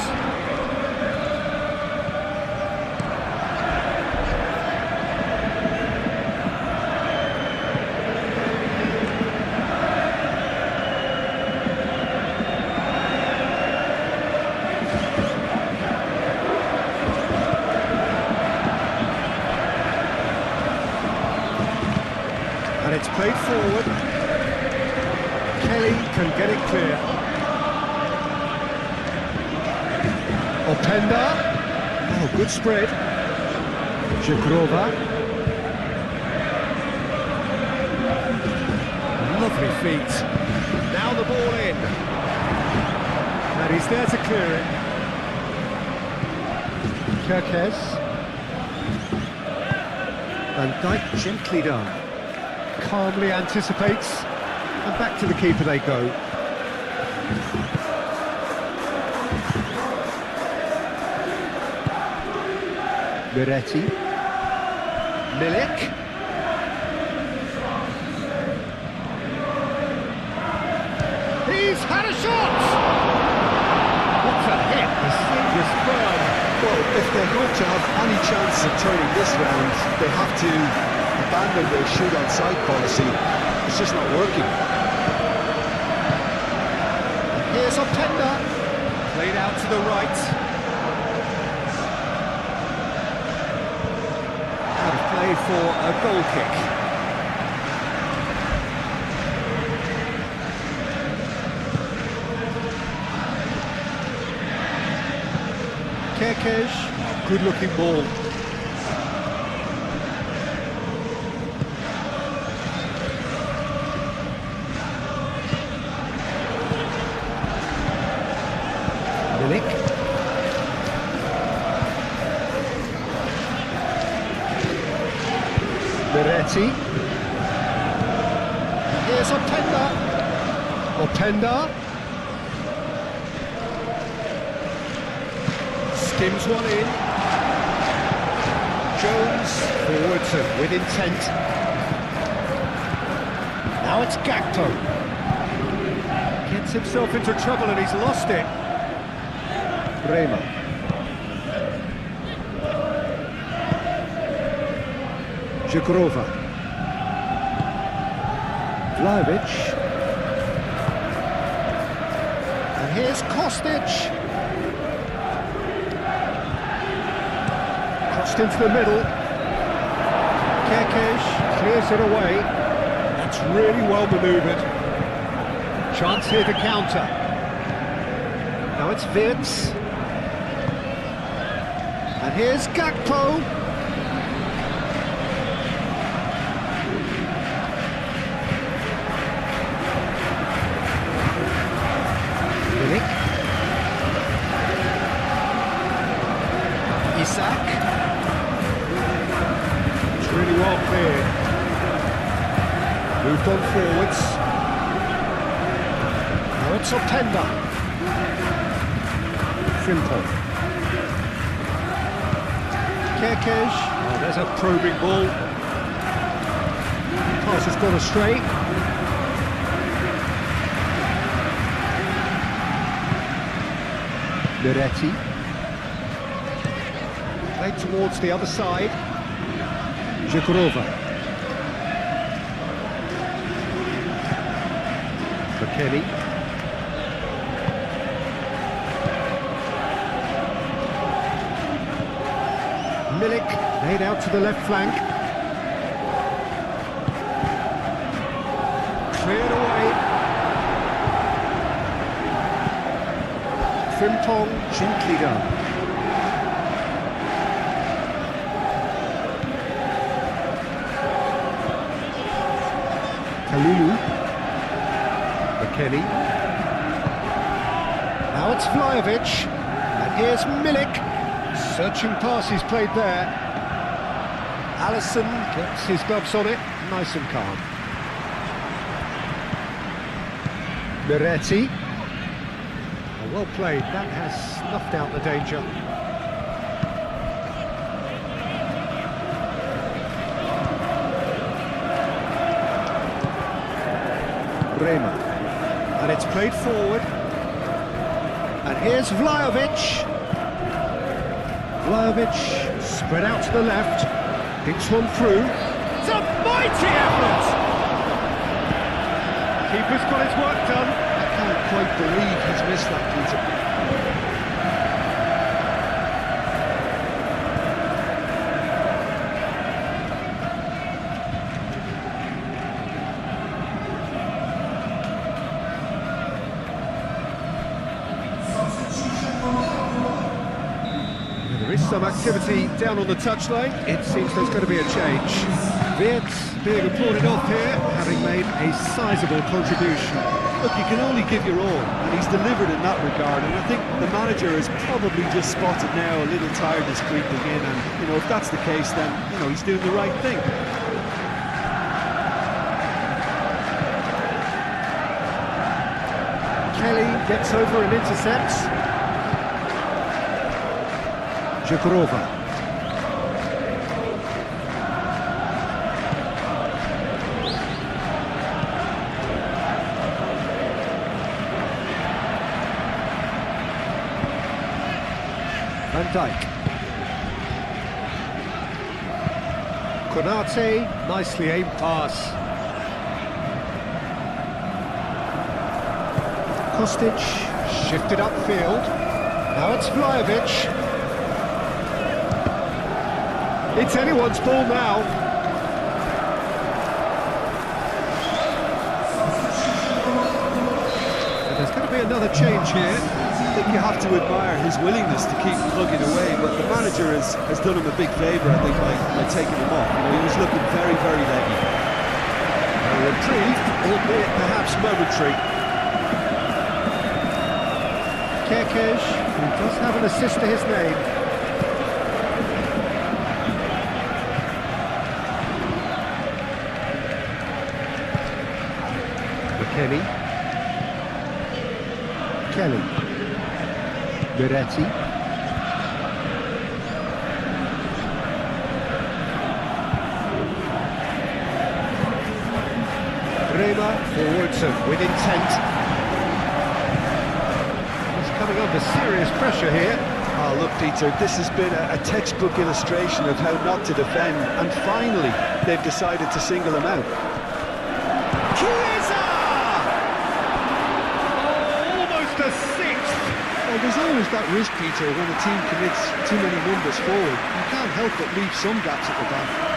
And it's played forward. Kelly can get it clear. Openda. Oh, good spread. Jagrova. Lovely feet. Now the ball in. And he's there to clear it. Kerkez. Van Dijk gently done. Calmly anticipates, and back to the keeper they go. Miretti. Milik. He's had a shot! What a hit! The sling is firm. Well, if they're going to have any chance of turning this round, they have to abandon their shoot on sight policy. It's just not working. Here's Openda. Played out to the right. Out of play for a goal kick. Kerkez, good looking ball. Milik. Miretti. Here's Openda. Openda. Skims one in. Jones forwards and with intent. Now it's Gakpo. Gets himself into trouble and he's lost it. Bremer. Jagrova. Vlahovic. And here's Kostic. Crossed into the middle. Kerkez clears it away. That's really well manoeuvred. Chance here to counter. Now it's Wirtz. And here's Gakpo. Milik. Isak. It's really well cleared. Moved on forwards. Now it's Openda. Frimpong. Kerkez. Oh, there's a probing ball. Pass has gone astray. Miretti. Played towards the other side. Jagrova. McKennie. Milik laid out to the left flank. Cleared away. Frimpong gently done. Kalulu. McKennie. Now it's Vlahovic. And here's Milik. Searching pass he's played there. Alisson gets his gloves on it, nice and calm. Miretti. Oh, well played, that has snuffed out the danger. Rema. And it's played forward. And here's Vlahovic. Vlahovic spread out to the left. Dinks one through. It's a mighty effort! Keeper's got his work done. I can't quite believe he's missed that, Peter. There is some activity down on the touchline. It seems there's going to be a change. Wirtz being applauded off here, having made a sizable contribution. Look, you can only give your all, and he's delivered in that regard, and I think the manager has probably just spotted now a little tiredness creeping in, and, you know, if that's the case, then, you know, he's doing the right thing. Kelly gets over and intercepts. Jagrova. Van Dijk. Konate, nicely aimed pass. Kostic, shifted upfield. Now it's Vlahovic. It's anyone's ball now. And there's going to be another change here. I think you have to admire his willingness to keep plugging away, but the manager has done him a big favour, I think, by taking him off. You know, he was looking very, very leggy. A reprieve, albeit perhaps momentary. Kerkesh, who does have an assist to his name. McKennie. Kelly. Beretti. Rema forwards with intent. He's coming under serious pressure here. Oh, look, Peter, this has been a textbook illustration of how not to defend, and finally they've decided to single him out. Chiesa! Oh, almost a sixth! Well, there's always that risk, Peter, when a team commits too many numbers forward. You can't help but leave some gaps at the back.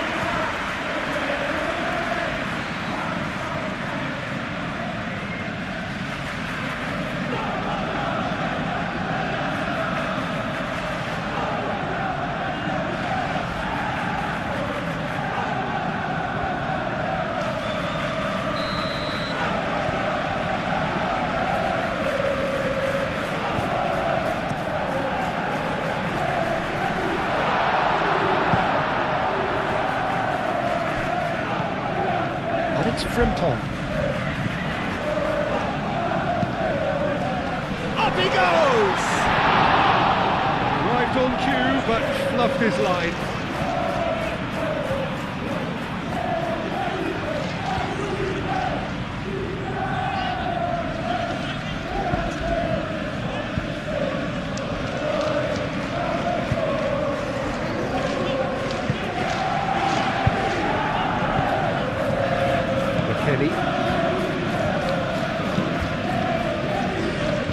It's Frimpong. Up he goes! Arrived on cue, but fluffed his line.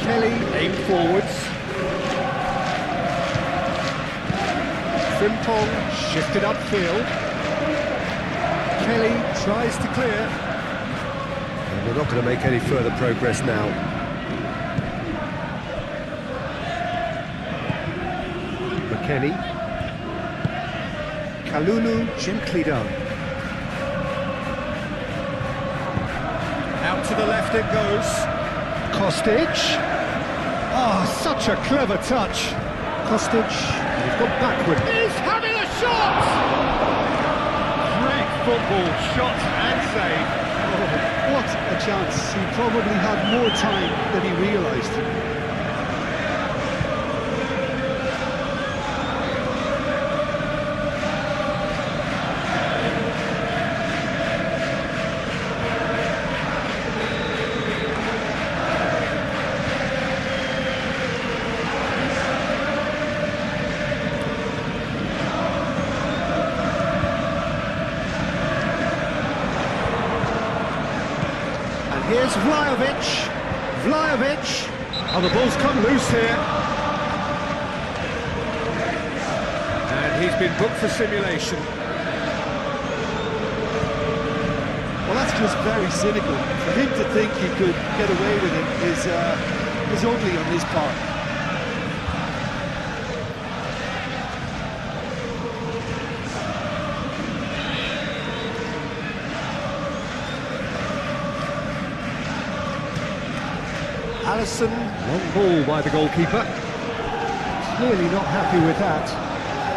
Kelly aimed forwards. Frimpong shifted upfield. Kelly tries to clear. And they're not going to make any further progress now. McKennie. Kalulu gently done. Out to the left it goes. Kostic. Oh, such a clever touch. Kostic, he's gone backward. He's having a shot! Great football, shot and save. Oh, what a chance. He probably had more time than he realised. Here's Vlahovic. Vlahovic. Oh, the ball's come loose here. And he's been booked for simulation. Well, that's just very cynical. For him to think he could get away with it is ugly on his part. Alisson, long ball by the goalkeeper. Clearly not happy with that.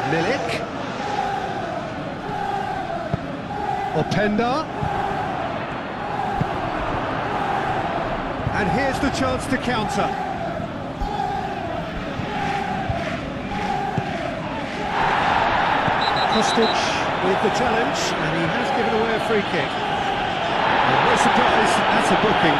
Milik. Openda. And here's the chance to counter. Kostic with the challenge, and he has given away a free kick. And no surprise, that's a booking.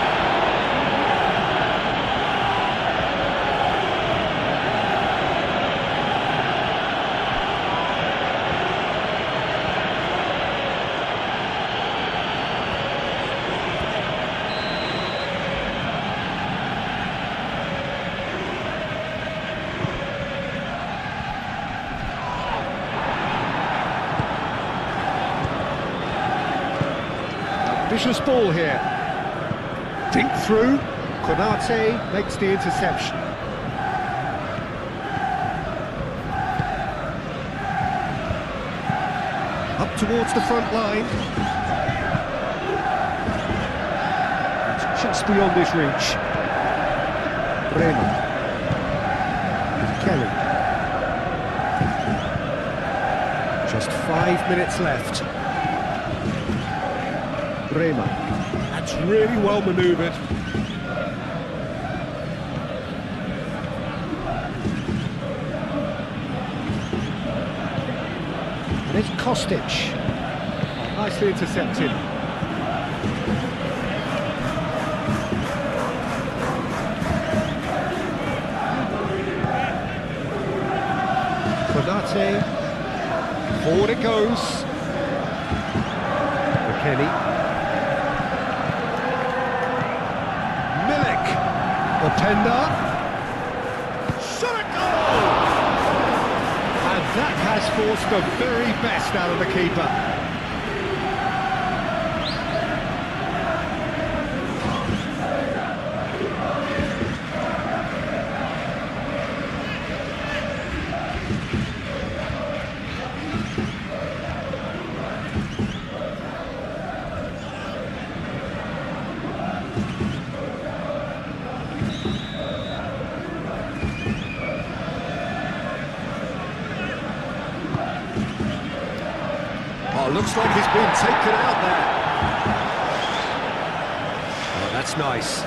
Vicious ball here. Think through. Konate makes the interception. Up towards the front line. It's just beyond his reach. Bremer. Kelly. Just 5 minutes left. Bremer. That's really well manoeuvred. And it's Kostic. Oh, nicely intercepted. Konate. Forward it goes. McKennie. Openda, shot a goal! And that has forced the very best out of the keeper. Oh, looks like he's been taken out there. Oh, that's nice.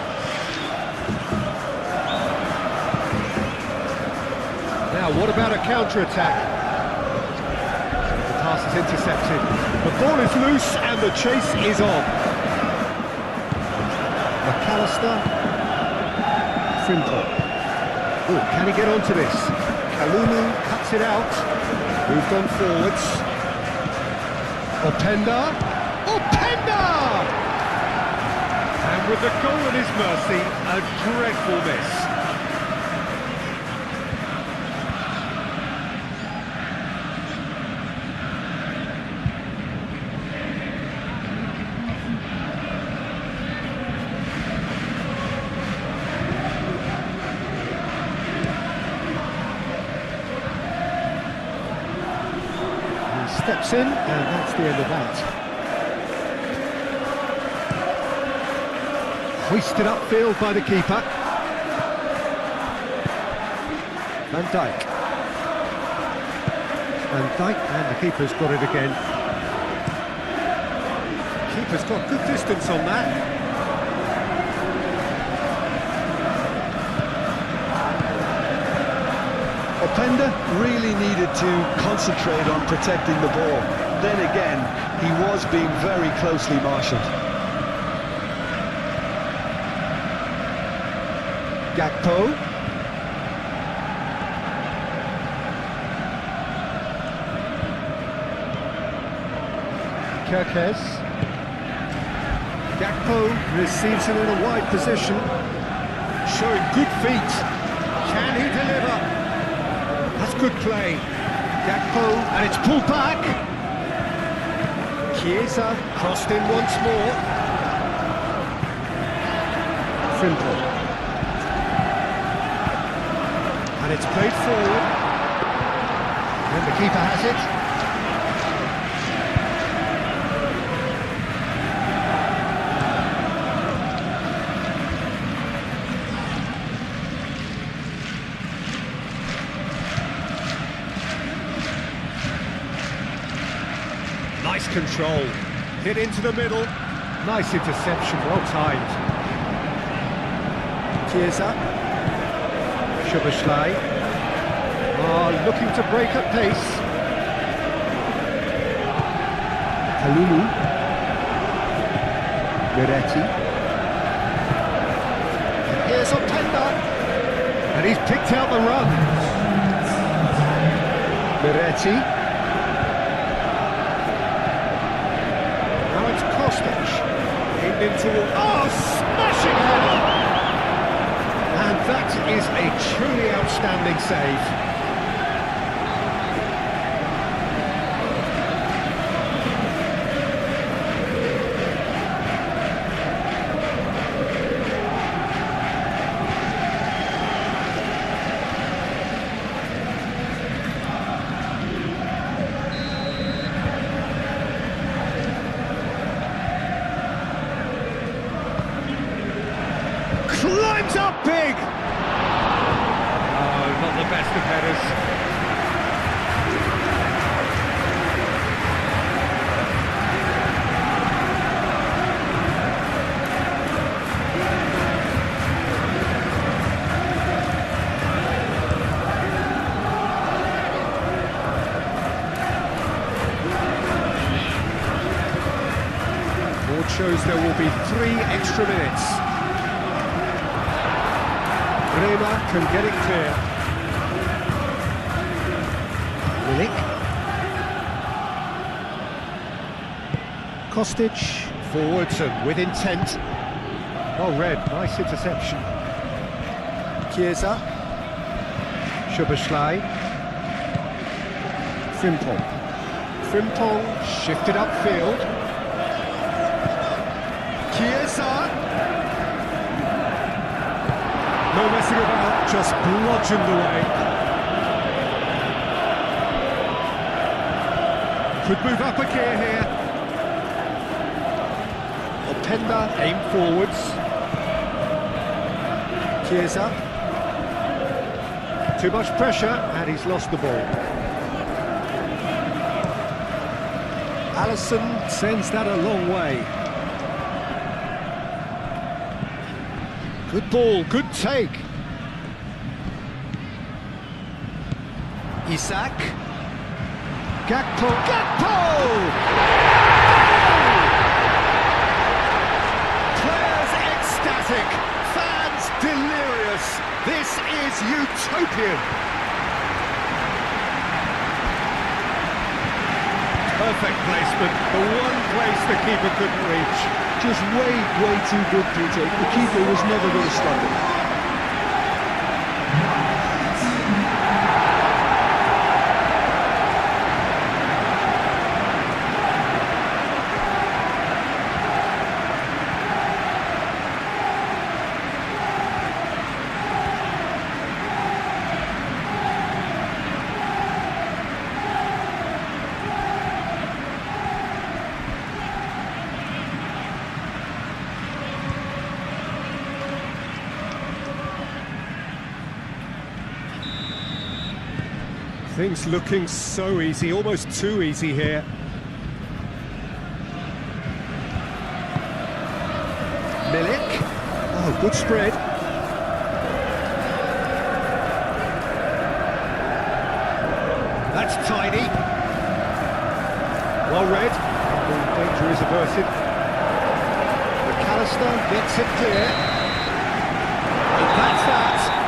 Now, what about a counter-attack? The pass is intercepted. The ball is loose and the chase is on. McAllister. Frimple. Oh, can he get onto this? Kalulu cuts it out. Moved on forwards. Openda! Openda! And with the goal at his mercy, a dreadful miss. Steps in, and that's the end of that. Hoisted upfield by the keeper. Van Dijk. Van Dijk, and the keeper's got it again. Keeper's got good distance on that. Openda really needed to concentrate on protecting the ball. Then again, he was being very closely marshalled. Gakpo. Kerkez. Gakpo. Gakpo receives it in a wide position, showing good feet. Can he deliver? That's good play. Gakpo, and it's pulled back. Chiesa crossed in once more. Frimpong. And it's played forward. And the keeper has it. Nice control, hit into the middle, nice interception, well timed. Chiesa, Szoboszlai, looking to break at pace. Kalulu, Miretti, and here's Openda, and he's picked out the run. Miretti. Aimed into smashing header! And that is a truly outstanding save. Climbs up big! Oh, not the best of headers. Board shows there will be 3 extra minutes. Rema can get it clear. Milik. Kostic forwards and with intent. Well read, nice interception. Chiesa. Szoboszlai. Frimpong. Frimpong shifted upfield. Chiesa. No messing about, just bludgeoned away. Could move up a gear here. Openda aim forwards. Chiesa. Too much pressure, and he's lost the ball. Alisson sends that a long way. Good ball, good take. Isak. Gakpo. Gakpo! Players ecstatic, fans delirious. This is utopian. Perfect placement, the one place the keeper couldn't reach. Just way too good, Peter. The keeper was never going to stop it. Things looking so easy, almost too easy here. Milik. Oh, good spread. That's tidy. Well read. The danger is averted. McAllister gets it clear. And that's that.